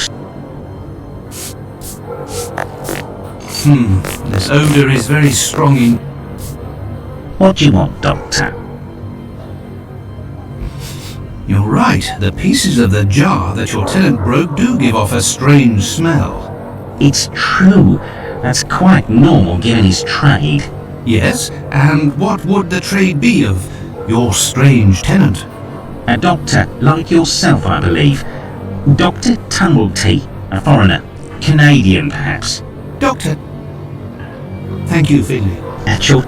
This odour is very strong in... What do you want, Doctor? You're right, the pieces of the jar that your tenant broke do give off a strange smell. It's true. That's quite normal given his trade. Yes, and what would the trade be of your strange tenant? A doctor like yourself, I believe. Dr. Tumblety, a foreigner. Canadian, perhaps. Doctor... Thank you, Finley. At your...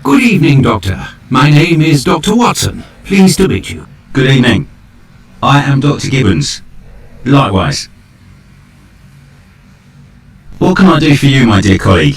Good evening, Doctor. My name is Dr. Watson. Pleased to meet you. Good evening. I am Dr. Gibbons. Likewise. What can I do for you, my dear colleague?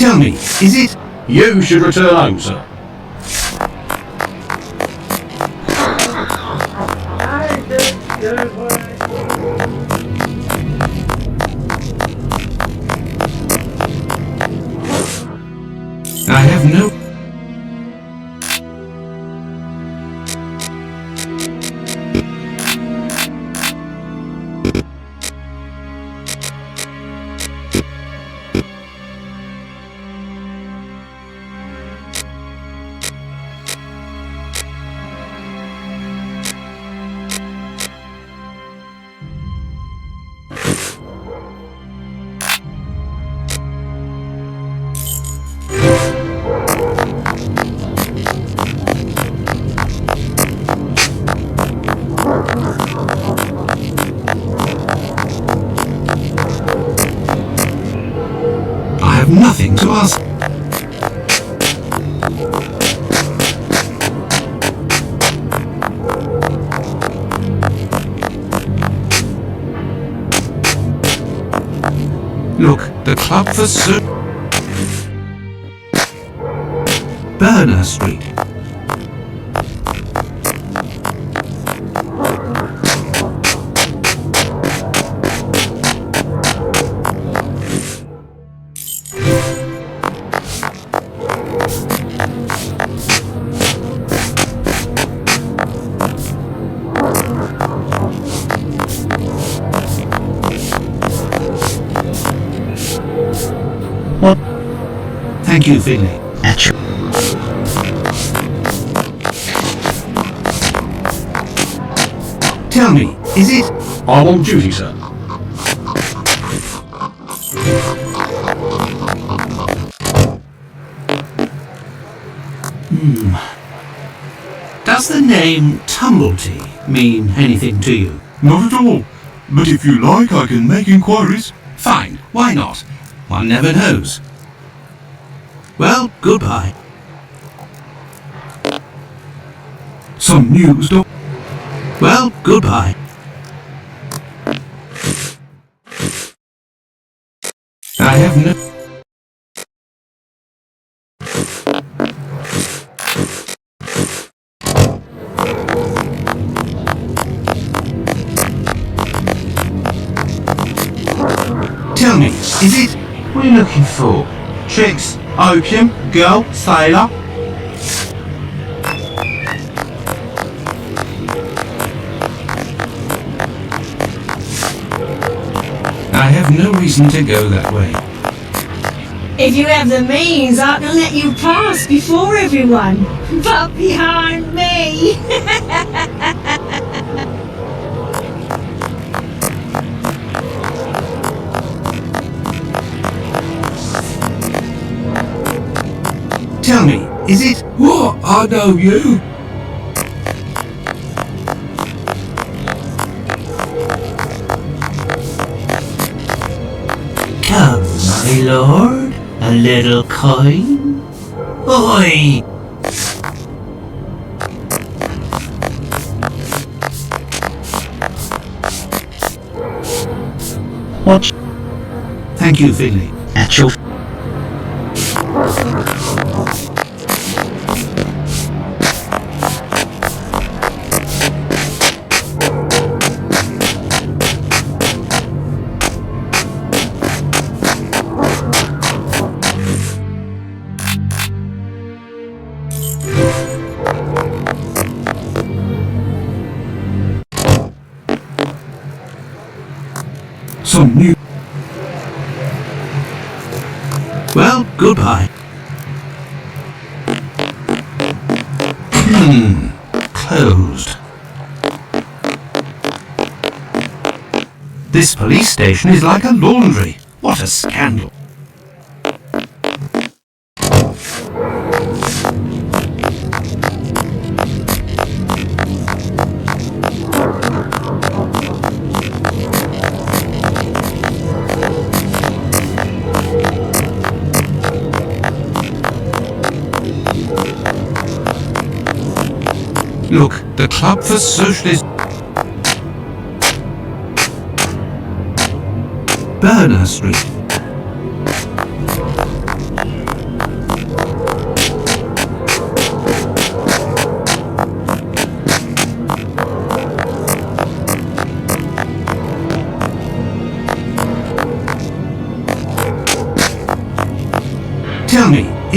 Tell me, is it? You should return home, sir. I have no... I have nothing to ask. Look, the club for Burner Street. What? Thank you, Finley. Achoo. Tell me, is it? I'm on duty, sir. Does the name Tumblety mean anything to you? Not at all. But if you like, I can make inquiries. Fine, why not? One never knows. Well, goodbye. Some news, Doc? Well, goodbye. I have no... Tell me, is it? What are you looking for? Tricks, opium, girl, sailor? I have no reason to go that way. If you have the means, I can let you pass before everyone. But behind me! Tell me, is it? What? I know you. Come, my lord, a little coin. Oi! What? Thank you, Finley. Achoo. Some news. Well, goodbye. Closed. This police station is like a laundry. What a scandal. Look, the Club for Socialist... Burner Street.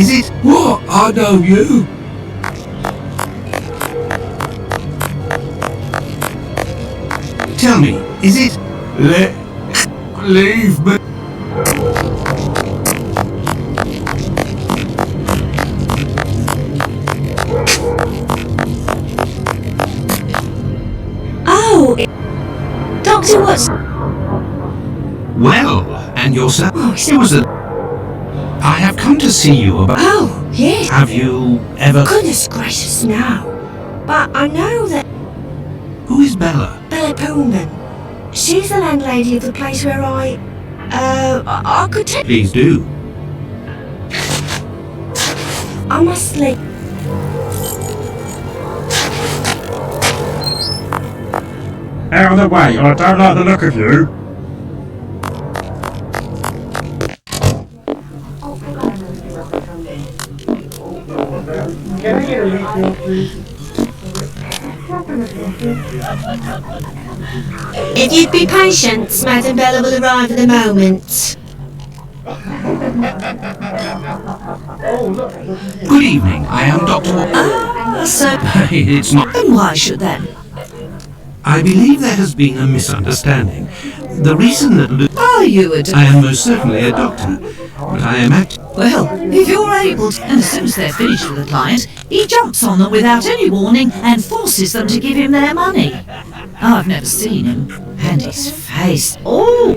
is it? What? I know you. Tell me, is it? Leave me. Oh, Doctor Watson. Well, and yourself? Oh, It was a... I have come to see you about... Oh, yes. Have you ever... Goodness gracious, no. But I know that Who is Bella? Bella Pullman. She's the landlady of the place where I could take... Please do. I must leave. Out of the way, I don't like the look of you. If you'd be patient, Madam Bella will arrive in a moment. Good evening, I am Dr. So, It's not... and why should then? I believe there has been a misunderstanding. The reason that... Are you a I am most certainly a doctor, but I am Well, if you're able to, and as soon as they're finished with the client, he jumps on them without any warning and forces them to give him their money. I've never seen him. And his face. Oh!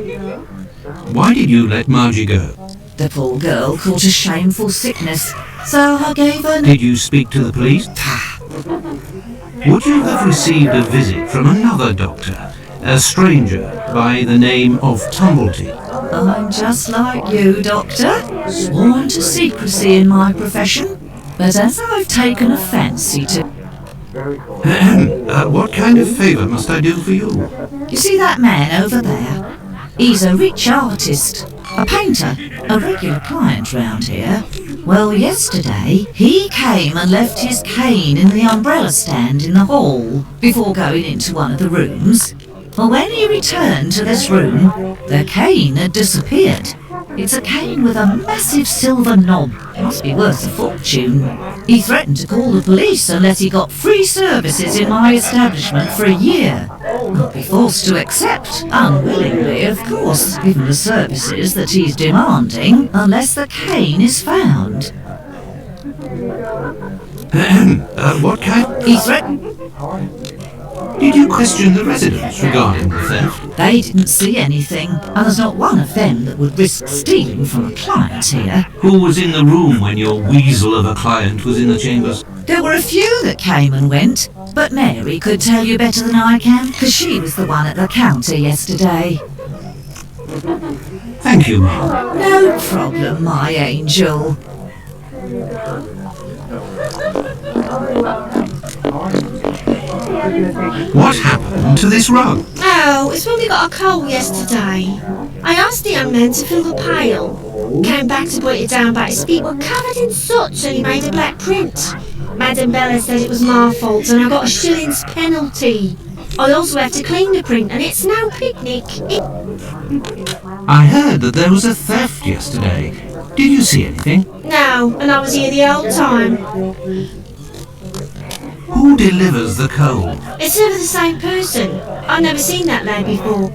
Why did you let Margie go? The poor girl caught a shameful sickness, so I gave her... Did you speak to the police? Would you have received a visit from another doctor, a stranger by the name of Tumblety? I'm just like you, Doctor, sworn to secrecy in my profession. But as I've taken a fancy to... What kind of favour must I do for you? You see that man over there? He's a rich artist, a painter, a regular client round here. Well, yesterday, he came and left his cane in the umbrella stand in the hall before going into one of the rooms. Well, when he returned to this room, the cane had disappeared. It's a cane with a massive silver knob. Must be worth a fortune. He threatened to call the police unless he got free services in my establishment for a year. I'll be forced to accept, unwillingly, of course, given the services that he's demanding, unless the cane is found. What kind... He threatened... Did you question the residents regarding the theft? They didn't see anything, and there's not one of them that would risk stealing from a client here. Who was in the room when your weasel of a client was in the chambers? There were a few that came and went, but Mary could tell you better than I can, because she was the one at the counter yesterday. Thank you, ma'am. No problem, my angel. What happened to this rug? Oh, it's when we got a coal yesterday. I asked the young man to fill the pail. Came back to put it down, but his feet were covered in soot and he made a black print. Madam Bella said it was my fault and I got a shilling's penalty. I also have to clean the print and it's no picnic. I heard that there was a theft yesterday. Did you see anything? No, and I was here the whole time. Who delivers the coal? It's never the same person. I've never seen that lad before.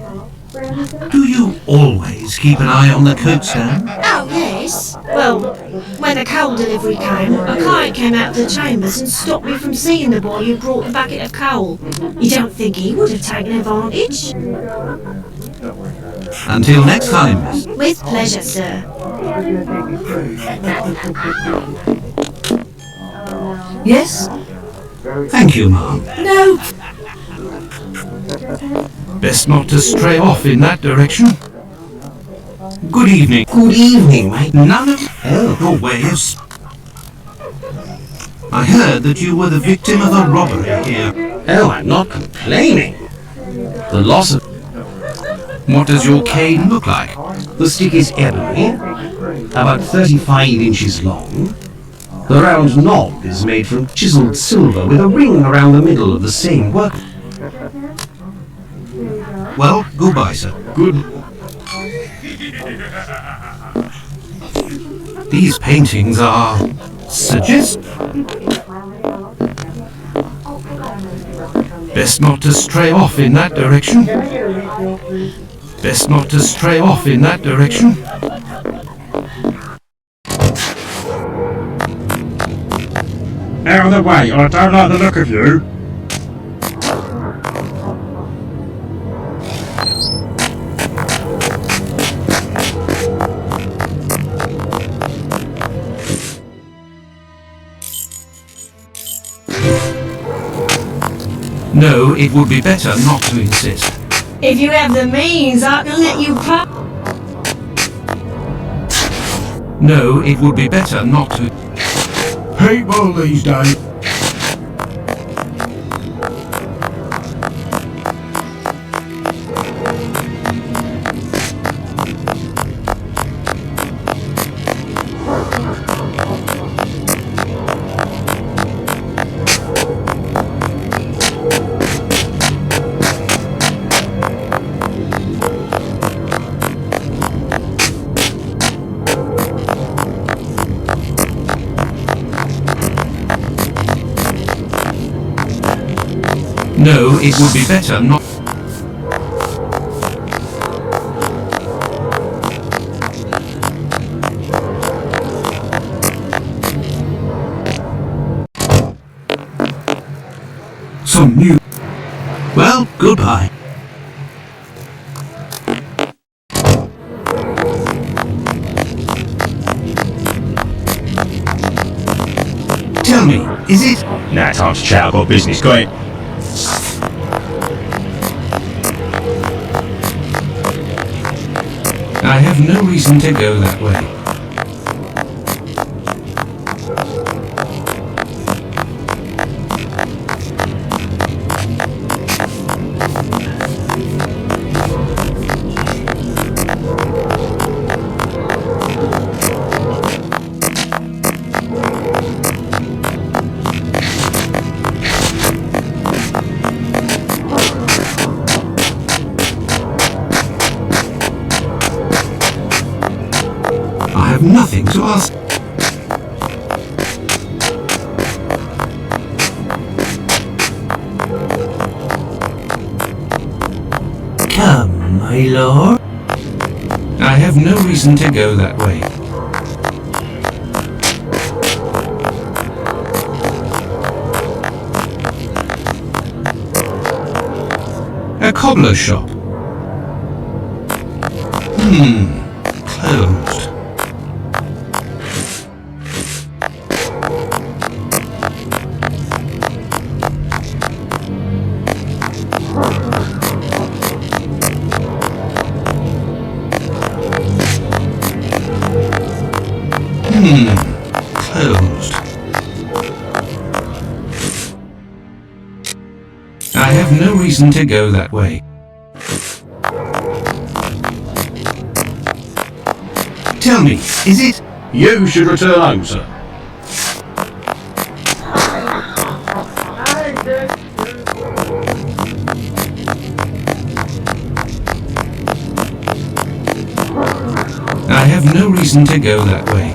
Do you always keep an eye on the coat stand? Oh, yes. Well, when the coal delivery came, a client came out of the chambers and stopped me from seeing the boy who brought the bucket of coal. You don't think he would have taken advantage? Until next time, miss. With pleasure, sir. Yes? Thank you, ma'am. No. Best not to stray off in that direction. Good evening. Good evening, mate. None of your ways. I heard that you were the victim of a robbery here. Oh, I'm not complaining. The loss of What does your cane look like? the stick is ebony, about 35 inches long. The round knob is made from chiseled silver with a ring around the middle of the same work. Well, goodbye, sir. Good. These paintings are Best not to stray off in that direction. Best not to stray off in that direction. Out of the way, I don't like the look of you. No, it would be better not to insist. If you have the means, I can let you pass. No, it would be better not to. People these days. No, it would be better not. Some new. Well, goodbye. Tell me, is it? Now time to chat, I've got business, got it? I have no reason to go that way. I have nothing to ask. Come, my lord. I have no reason to go that way. A cobbler's shop. Closed. Closed. I have no reason to go that way. Tell me, is it? You should return home, sir. I have no reason to go that way.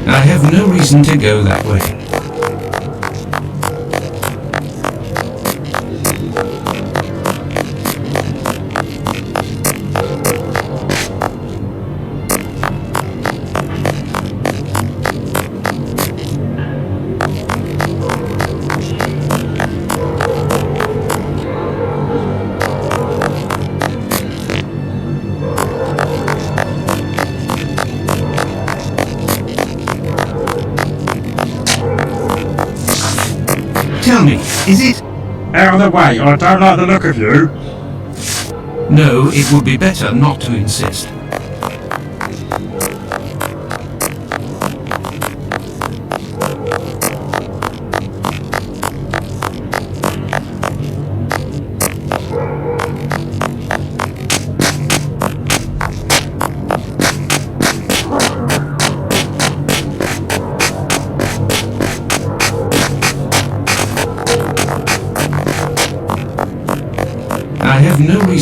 I have no reason to go that way. Tell me, is it? Out of the way, I don't like the look of you. No, it would be better not to insist.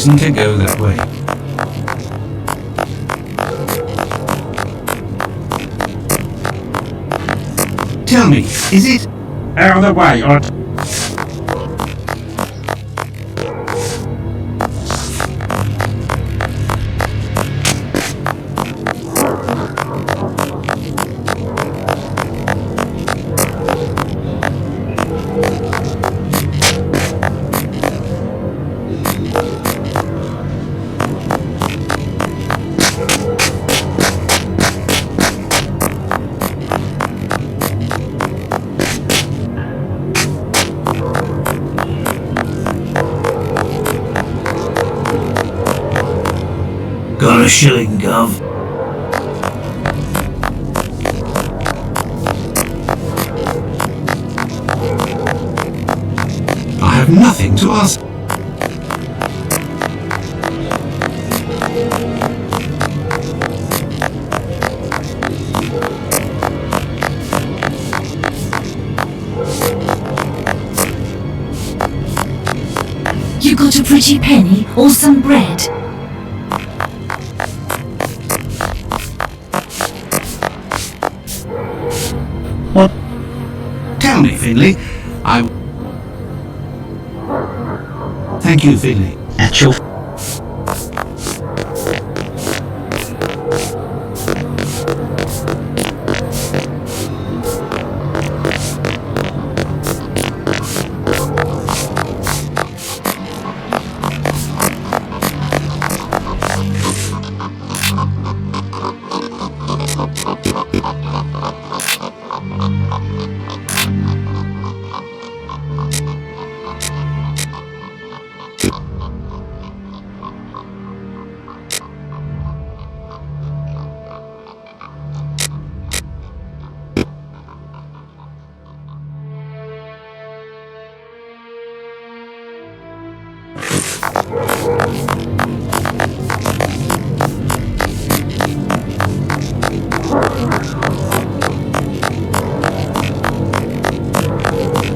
reason to go that way. Tell me, is it... Out of the way, or... Got a shilling, Gov? I have nothing to ask. You got a pretty penny or some bread? What? Tell me, Finley. Thank you, Finley. At your...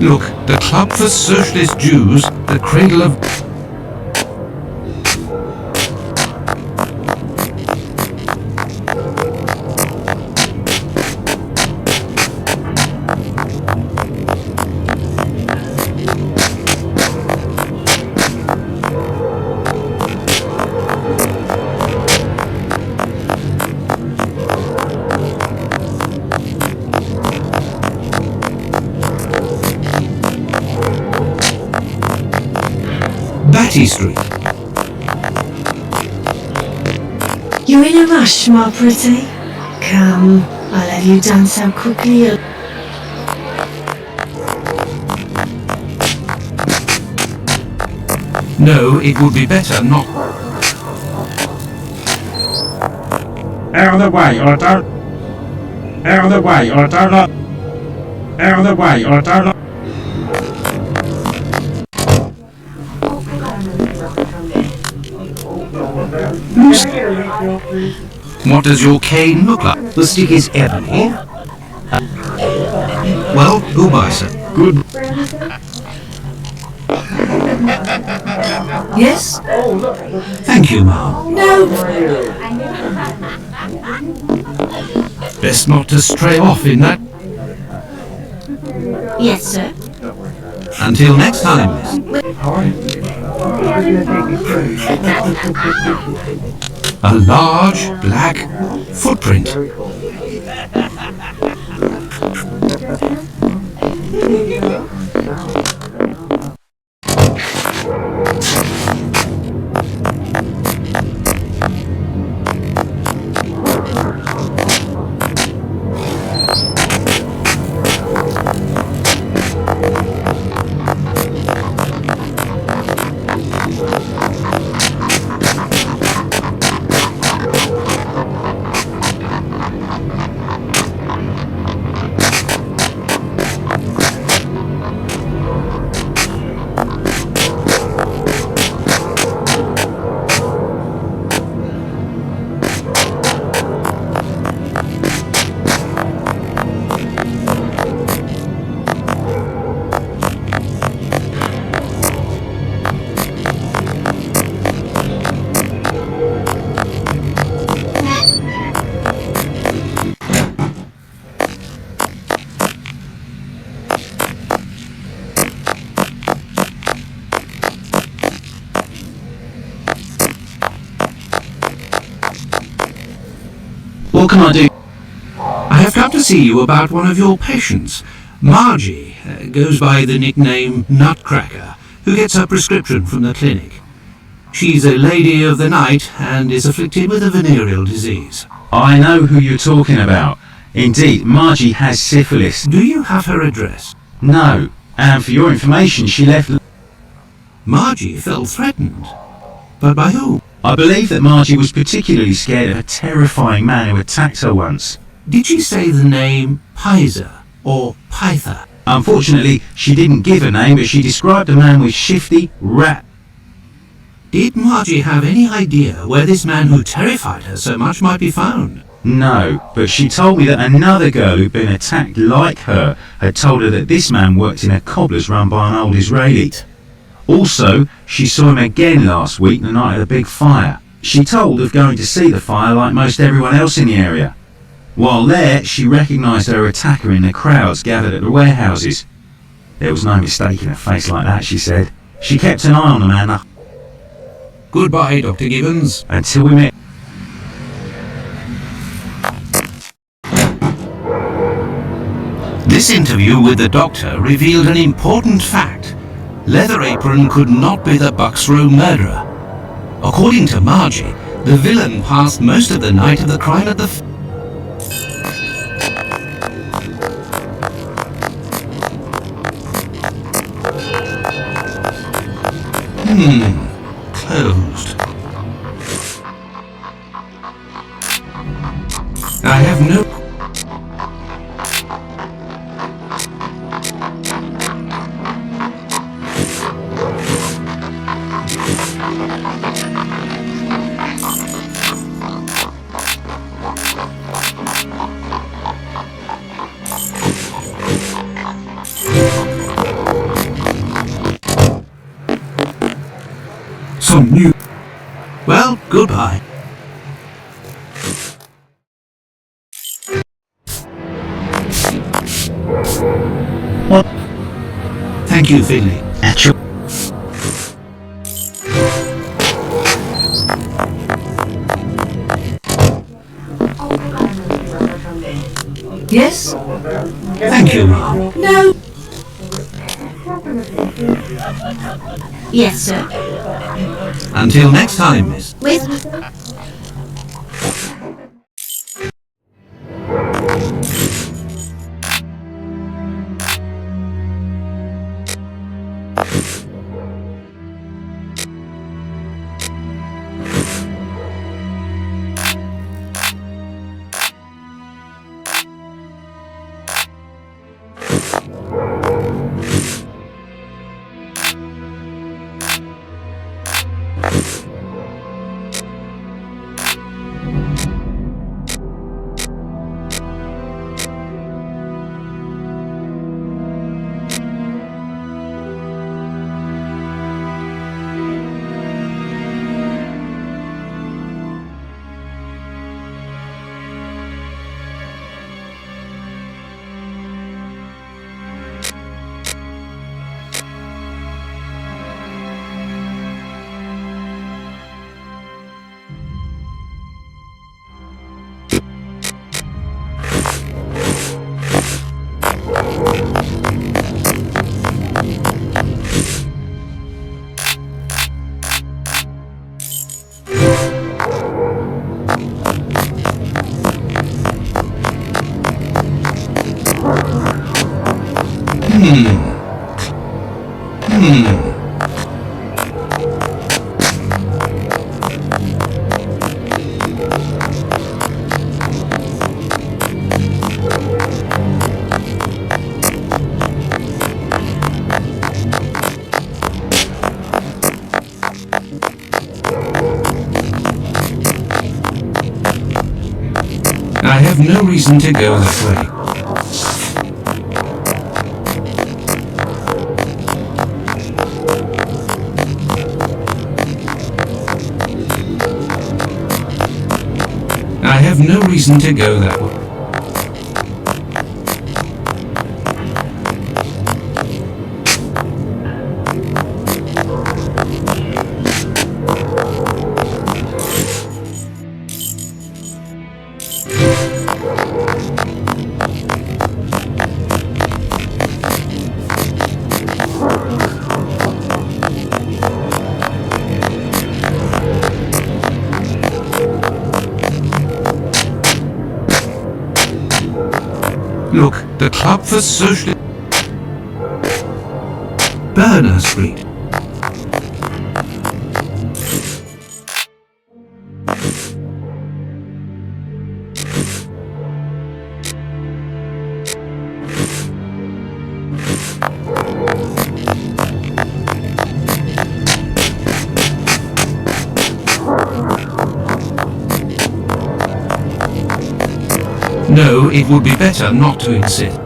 Look, the Club for Socialist Jews, the cradle of... Batty Street. You're in a rush, my pretty? Come, I'll have you done so quickly. No, it would be better not... Out of the way, or don't... Out of the way, or don't... Out of the way, or don't... What does your cane look like? The stick is ebony. Well, who buys it? Good. Yes? Thank you, ma'am. No. Best not to stray off in that. Yes, sir. Until next time, miss. A large black footprint. What can I do? I have come to see you about one of your patients. Margie goes by the nickname Nutcracker, who gets her prescription from the clinic. She's a lady of the night and is afflicted with a venereal disease. I know who you're talking about. Indeed, Margie has syphilis. Do you have her address? No, and for your information, she left... Margie felt threatened. But by who? I believe that Margie was particularly scared of a terrifying man who attacked her once. Did she say the name Pizer or Pyther? Unfortunately, she didn't give a name, but she described a man with shifty, rat... Did Margie have any idea where this man who terrified her so much might be found? No, but she told me that another girl who'd been attacked like her had told her that this man worked in a cobbler's run by an old Israeli. Also, she saw him again last week, the night of the big fire. She told of going to see the fire like most everyone else in the area. While there, she recognised her attacker in the crowds gathered at the warehouses. There was no mistaking a face like that, she said. She kept an eye on the man Goodbye, Dr. Gibbons. until we met. This interview with the doctor revealed an important fact. Leather Apron could not be the Bucksrow murderer. According to Margie, the villain passed most of the night of the crime at the... Closed. I have no... Some new... Well, goodbye. What? Thank you, Finley. Actual... Yes? Thank you, Mom. No. Yes, sir. Until next time, Miss. With... I have no reason to go that way. I have no reason to go that way. Look, the Club for Social... Berner Street. No, it would be better not to insist.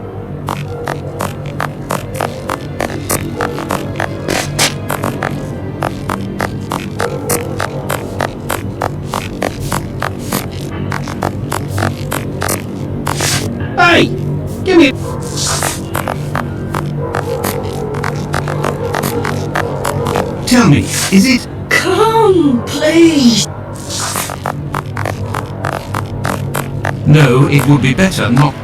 Hey! Give me... Tell me, is it... Come, please. No, it would be better not...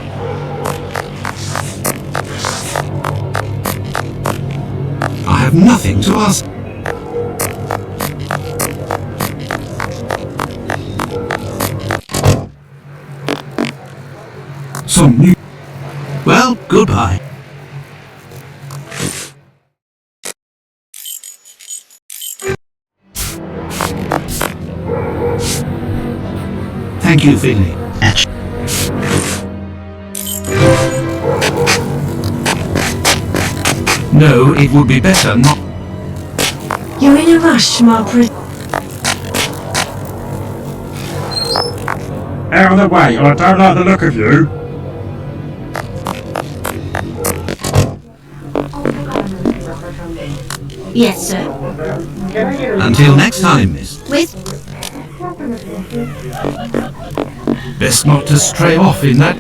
I have nothing to ask. Some new... Well, goodbye. Thank you, Finley. No, it would be better not... You're in a rush, Margaret. Out of the way, I don't like the look of you. Yes, sir. Until next time, miss. With... Best not to stray off in that...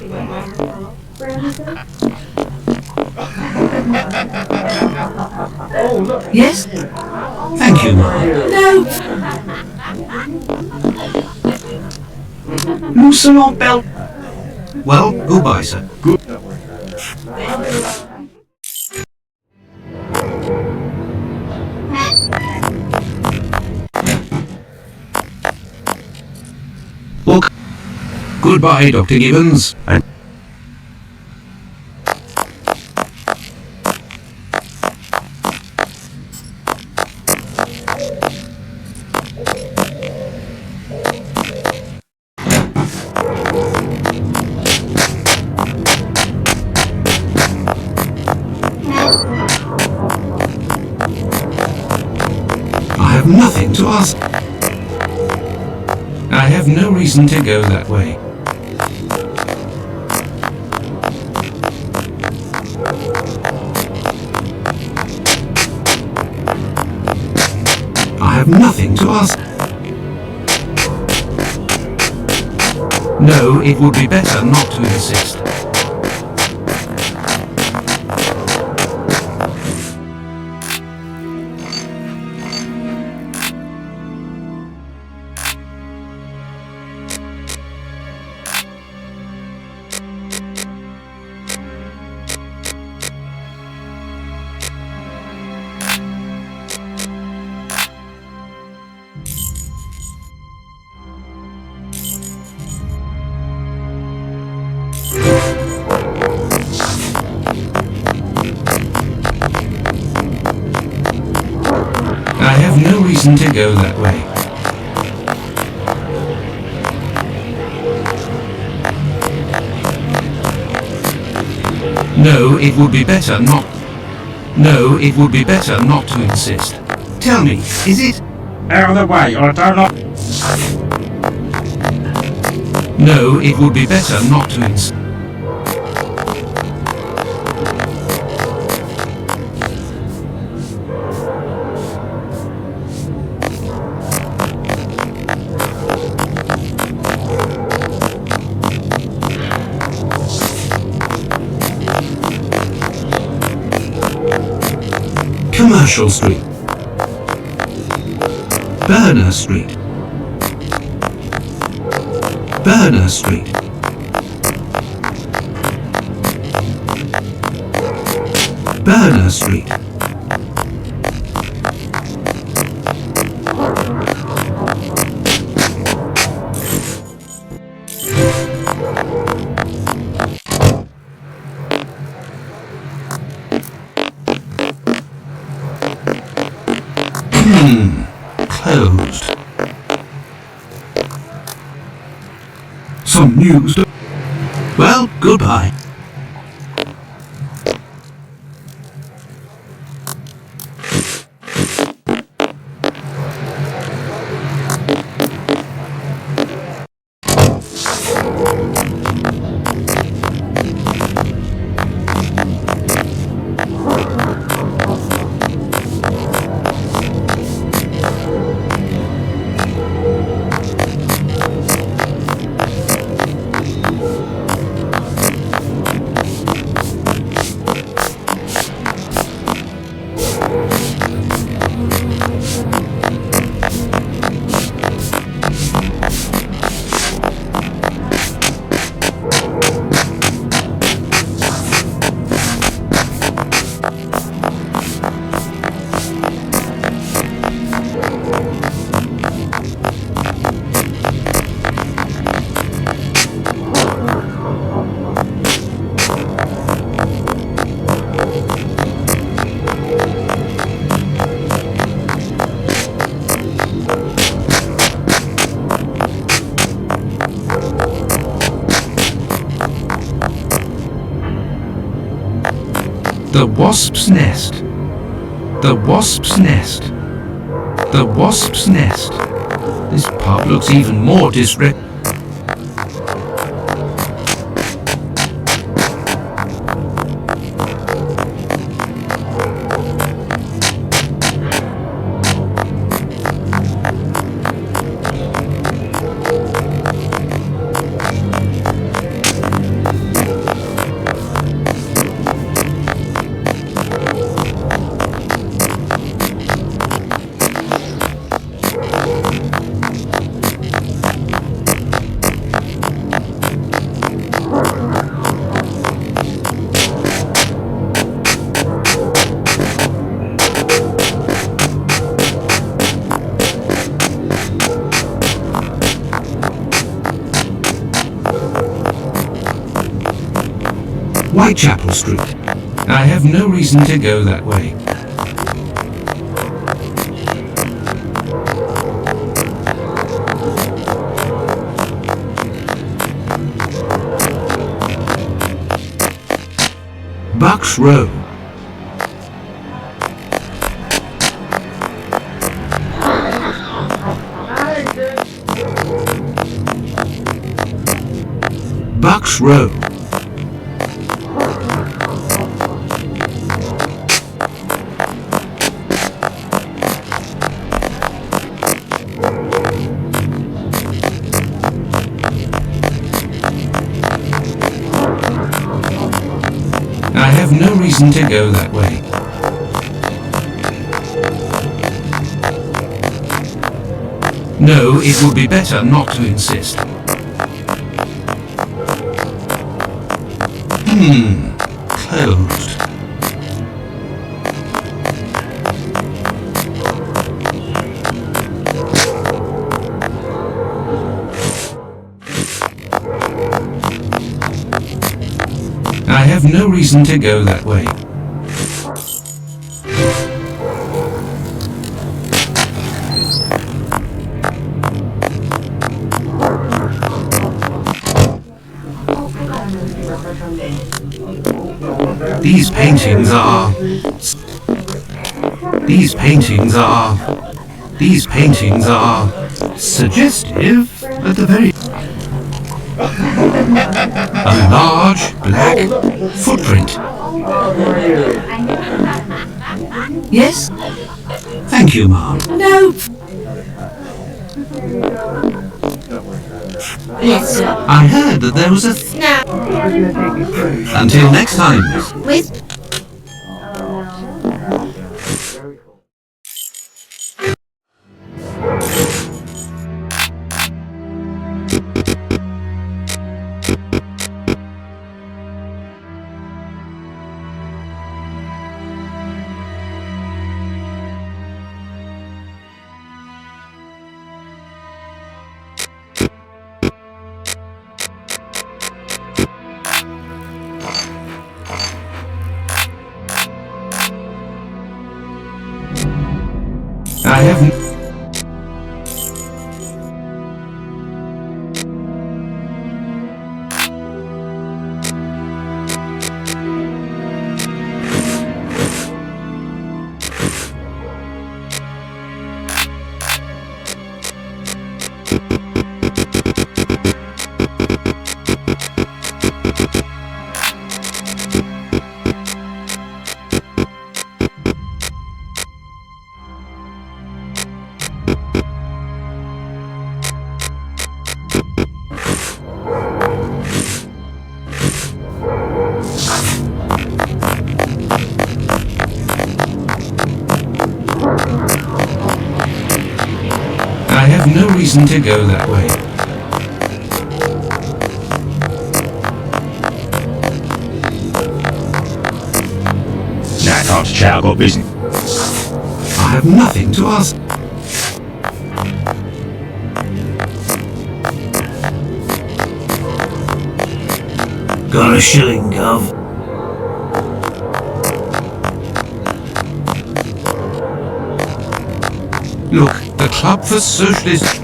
Yes? Thank you, Mom. No. Loosen your belt. Well, goodbye, sir. Good. Look. Goodbye, Dr. Gibbons. And I have nothing to ask. I have no reason to go that way. I have nothing to ask. No, it would be better not to insist. I have no reason to go that way. No, it would be better not... No, it would be better not to insist. Tell me, is it... Out of the way, I don't like... No, it would be better not to insist. Commercial Street. Berner Street. Berner Street. Berners Street. Closed. Some news. Well, goodbye. The wasp's nest. The wasp's nest. The wasp's nest. This pub looks even more disreputable. Whitechapel Street. I have no reason to go that way. Bucks Row. Bucks Row. I have no reason to go that way. No, it would be better not to insist. Closed. I have no reason to go that way. These paintings are suggestive at the very... A large black footprint. Yes? Thank you, ma'am. No. Yes, sir. I heard that there was a... No. Until next time. With... I haven't... I have no reason to go that way. Now time to chat, I've got business. I have nothing to ask. Got a shilling, Gov? Look, the Club for Socialist...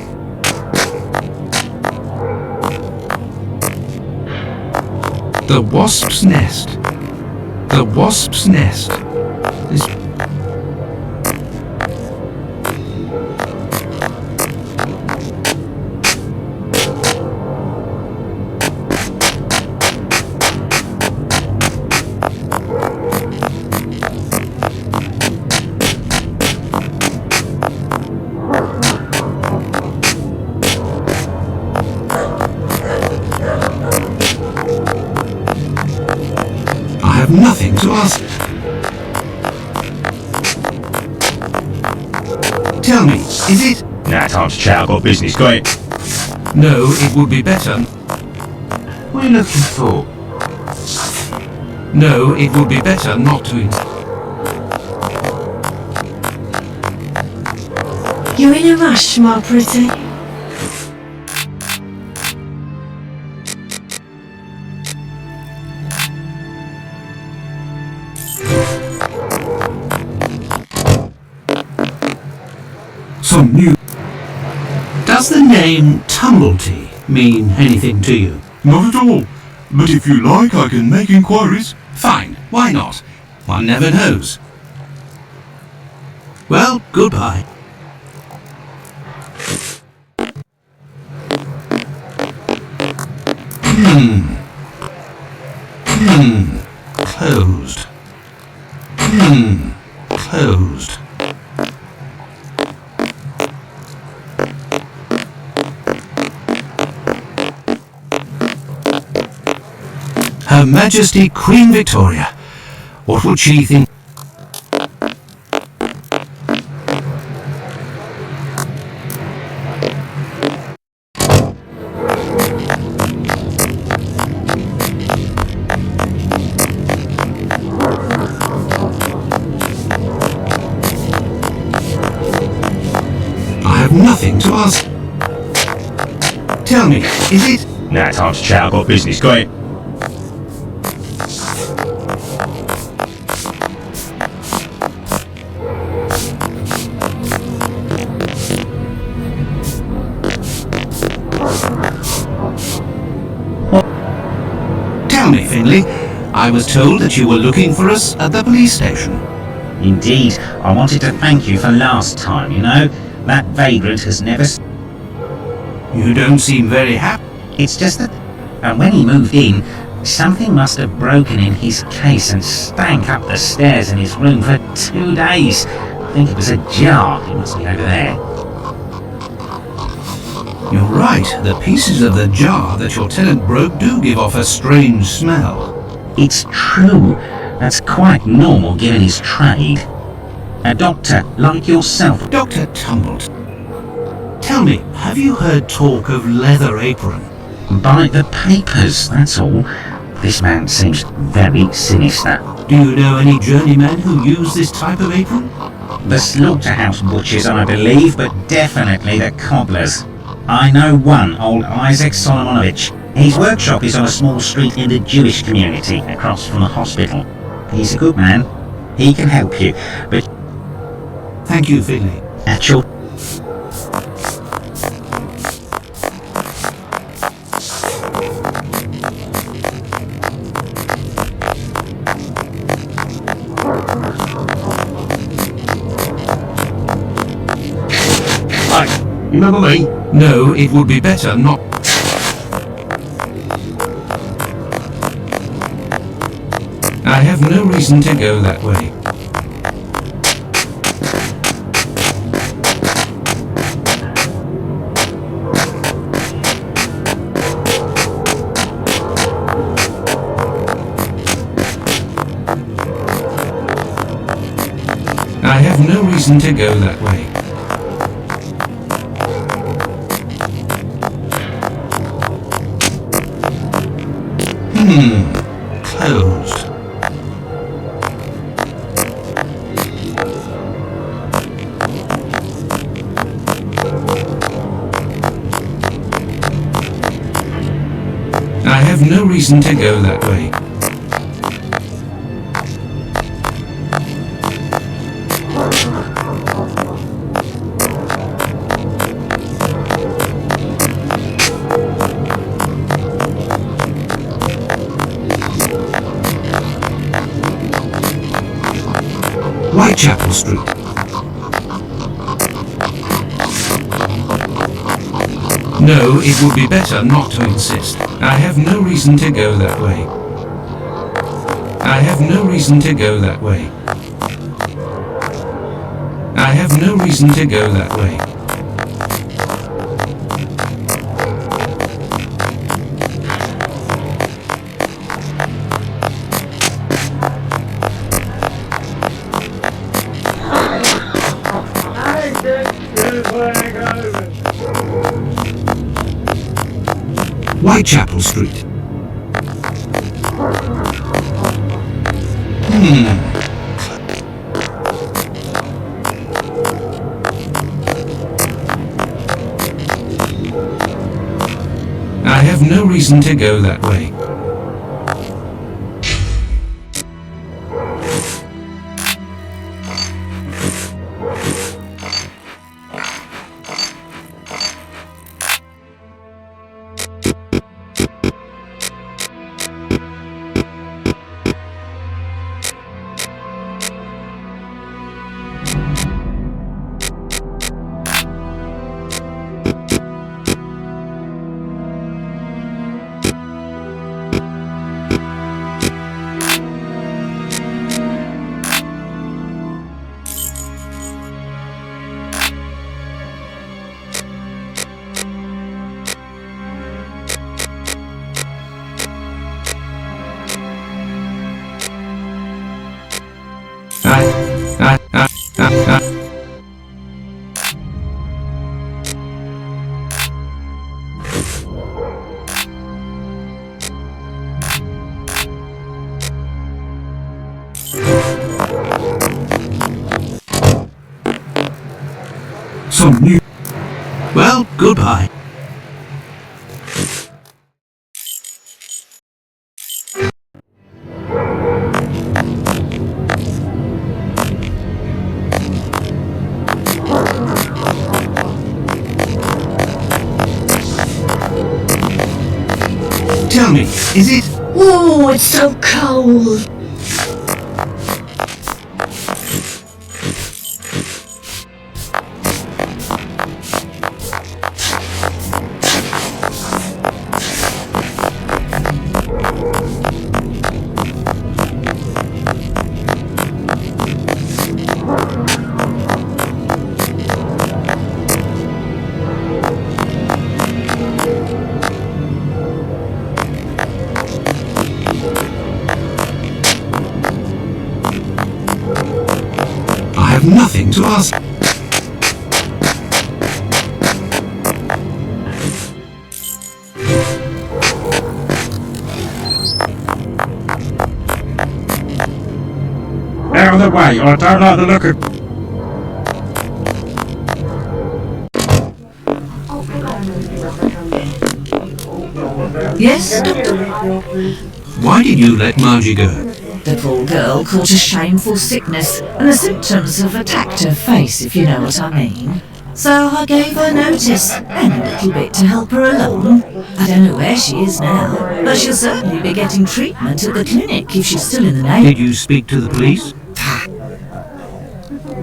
The Wasp's Nest. The Wasp's Nest. This... I have nothing to ask. Tell me, is it? Now time to chat, I've got business, got it? No, it would be better. What are you looking for? No, it would be better not to... You're in a rush, my pretty. Some new... Does the name Tumblety mean anything to you? Not at all. But if you like, I can make inquiries. Fine, why not? One never knows. Well, goodbye. Closed. Closed. Her Majesty Queen Victoria. What would she think? I have nothing to ask. Tell me, is it? Now time to chat, I've got business, got it? Tell me, Finley. I was told that you were looking for us at the police station. Indeed, I wanted to thank you for last time, you know. That vagrant has never... You don't seem very happy. It's just that when he moved in, something must have broken in his case and stank up the stairs in his room for 2 days. I think it was a jar. It must be over there. You're right. The pieces of the jar that your tenant broke do give off a strange smell. It's true. That's quite normal given his trade. A doctor like yourself. Dr. Tumbled, tell me, have you heard talk of Leather Apron? By the papers, that's all. This man seems very sinister. Do you know any journeymen who use this type of apron? The slaughterhouse butchers, I believe, but definitely the cobblers. I know one, old Isaac Solomonovich. His workshop is on a small street in the Jewish community, across from the hospital. He's a good man. He can help you, but... Thank you, Finley. At your... Hi, you remember me? No, it would be better not. I have no reason to go that way. I have no reason to go that way. Closed. I have no reason to go that way. Whitechapel Street. No, it would be better not to insist. I have no reason to go that way. I have no reason to go that way. I have no reason to go that way. Whitechapel Street. I have no reason to go that way. Some new... Well, goodbye. Tell me, is it? Oh, it's so cold. I have nothing to ask. Out of the way, I don't like the look of... Yes? Why did you let Margie go? The poor girl caught a shameful sickness, and the symptoms have attacked her face, if you know what I mean. So I gave her notice, and a little bit to help her along. I don't know where she is now, but she'll certainly be getting treatment at the clinic if she's still in the neighbourhood. Did you speak to the police?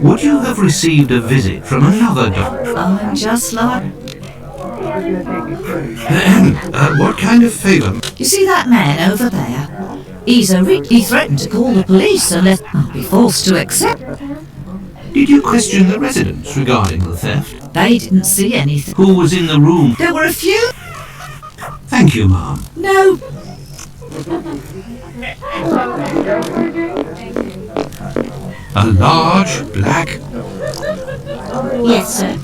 Would you have received a visit from another doctor? I'm just like... What kind of favour? You see that man over there? He threatened to call the police unless I'll be forced to accept. Did you question the residents regarding the theft? They didn't see anything. Who was in the room? There were a few. Thank you, ma'am. No. A large, black... Yes, sir.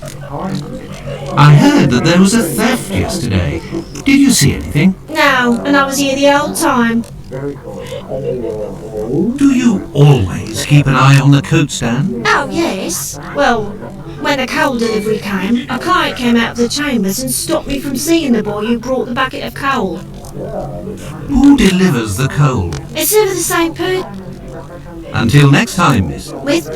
I heard that there was a theft yesterday. Did you see anything? No, and I was here the whole time. Do you always keep an eye on the coat stand? Oh, yes. Well, when the coal delivery came, a client came out of the chambers and stopped me from seeing the boy who brought the bucket of coal. Who delivers the coal? It's never the same person. Until next time, miss. With...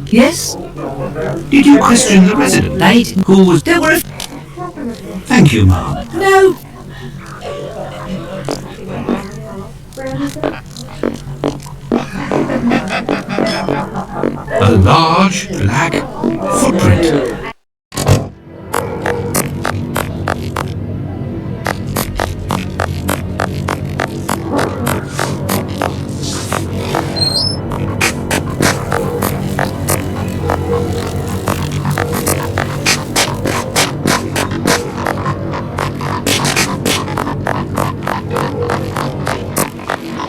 Yes? Did you question the resident? They didn't. Who was... There were a... Thank you, ma'am. No. A large, black footprint.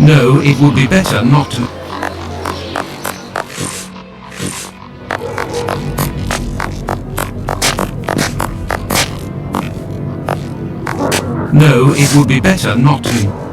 No, it would be better not to... No, it would be better not to...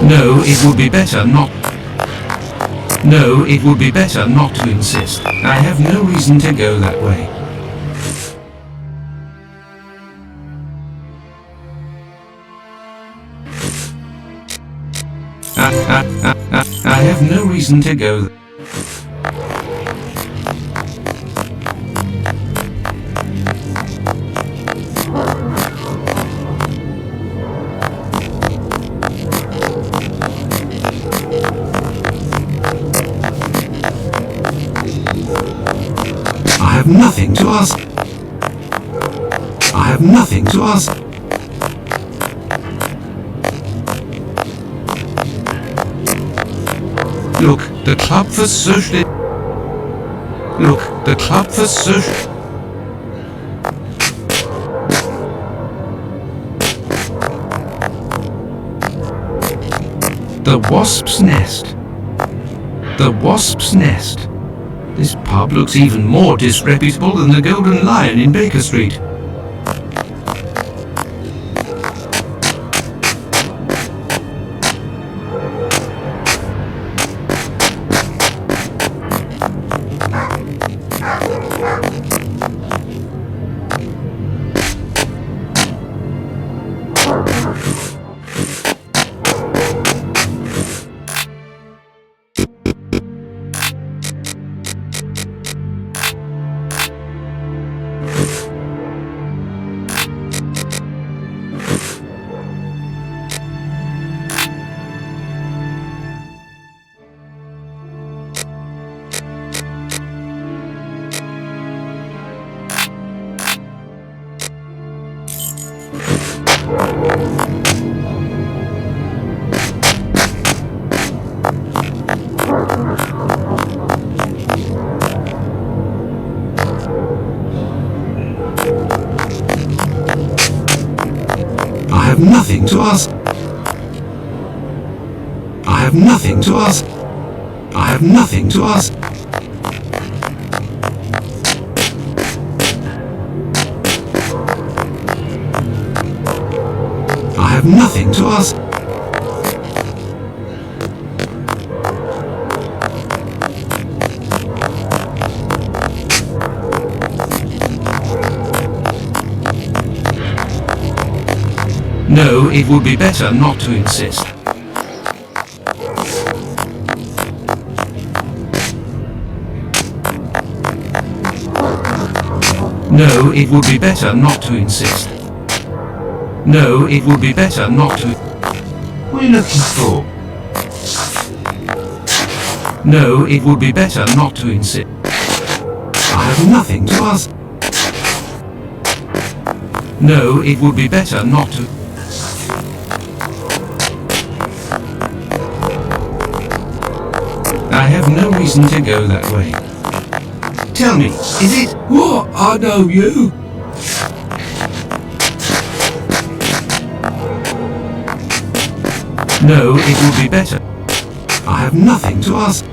No, it would be better not... No, it would be better not to insist. I have no reason to go that way. I have no reason to go... I have nothing to ask. I have nothing to ask. Look, the Club for Social... Look, the Club for Social... The Wasp's Nest. The Wasp's Nest. This pub looks even more disreputable than the Golden Lion in Baker Street. have nothing to ask. I have nothing to ask. I have nothing to ask. I have nothing to ask. No, it would be better not to insist. No, it would be better not to insist. No, it would be better not to. What are you looking for? No, it would be better not to insist. I have nothing to ask. No, it would be better not to. I have no reason to go that way. Tell me, is it? What? I know you. No, it would be better. I have nothing to ask.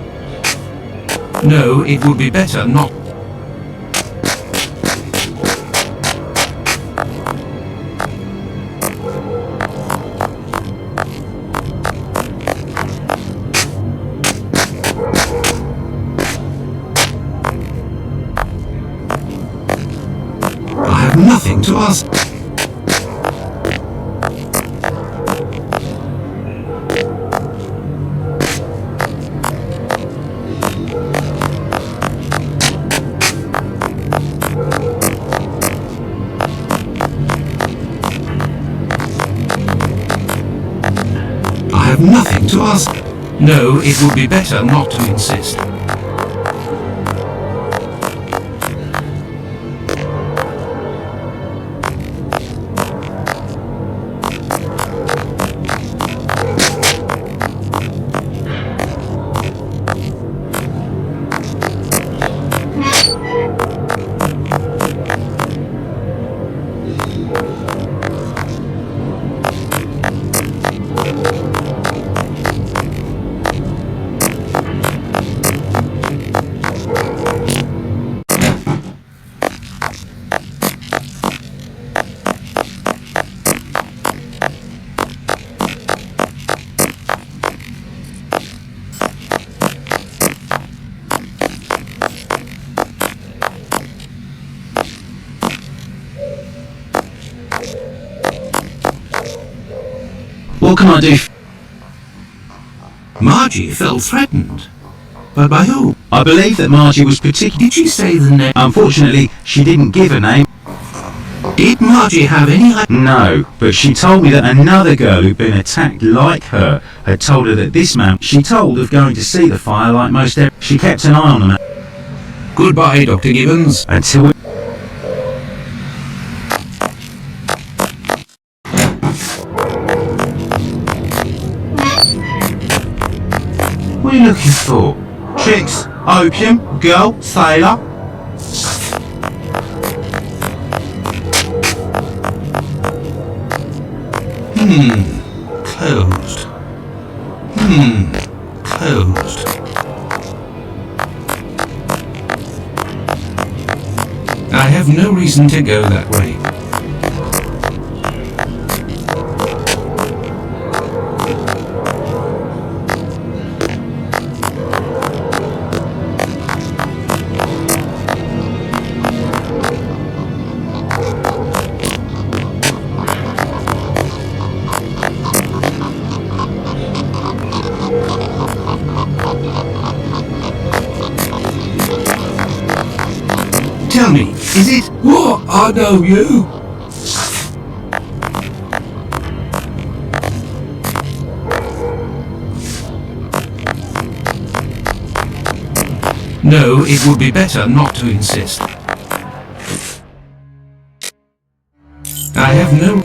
No, it would be better not. I have nothing to ask. I have nothing to ask. No, it would be better not to insist. What can I do? Margie felt threatened. But by who? I believe that Margie was particularly... Did she say the name? Unfortunately, she didn't give a name. Did Margie have any idea? No, but she told me that another girl who'd been attacked like her had told her that this man she told of going to see the fire like most every... She kept an eye on the man. Goodbye, Dr. Gibbons. Until... What are you looking for? Tricks? Opium? Girl? Sailor? Closed. Closed. I have no reason to go that way. Tell me, is it? What? I know you. No, it would be better not to insist. I have no...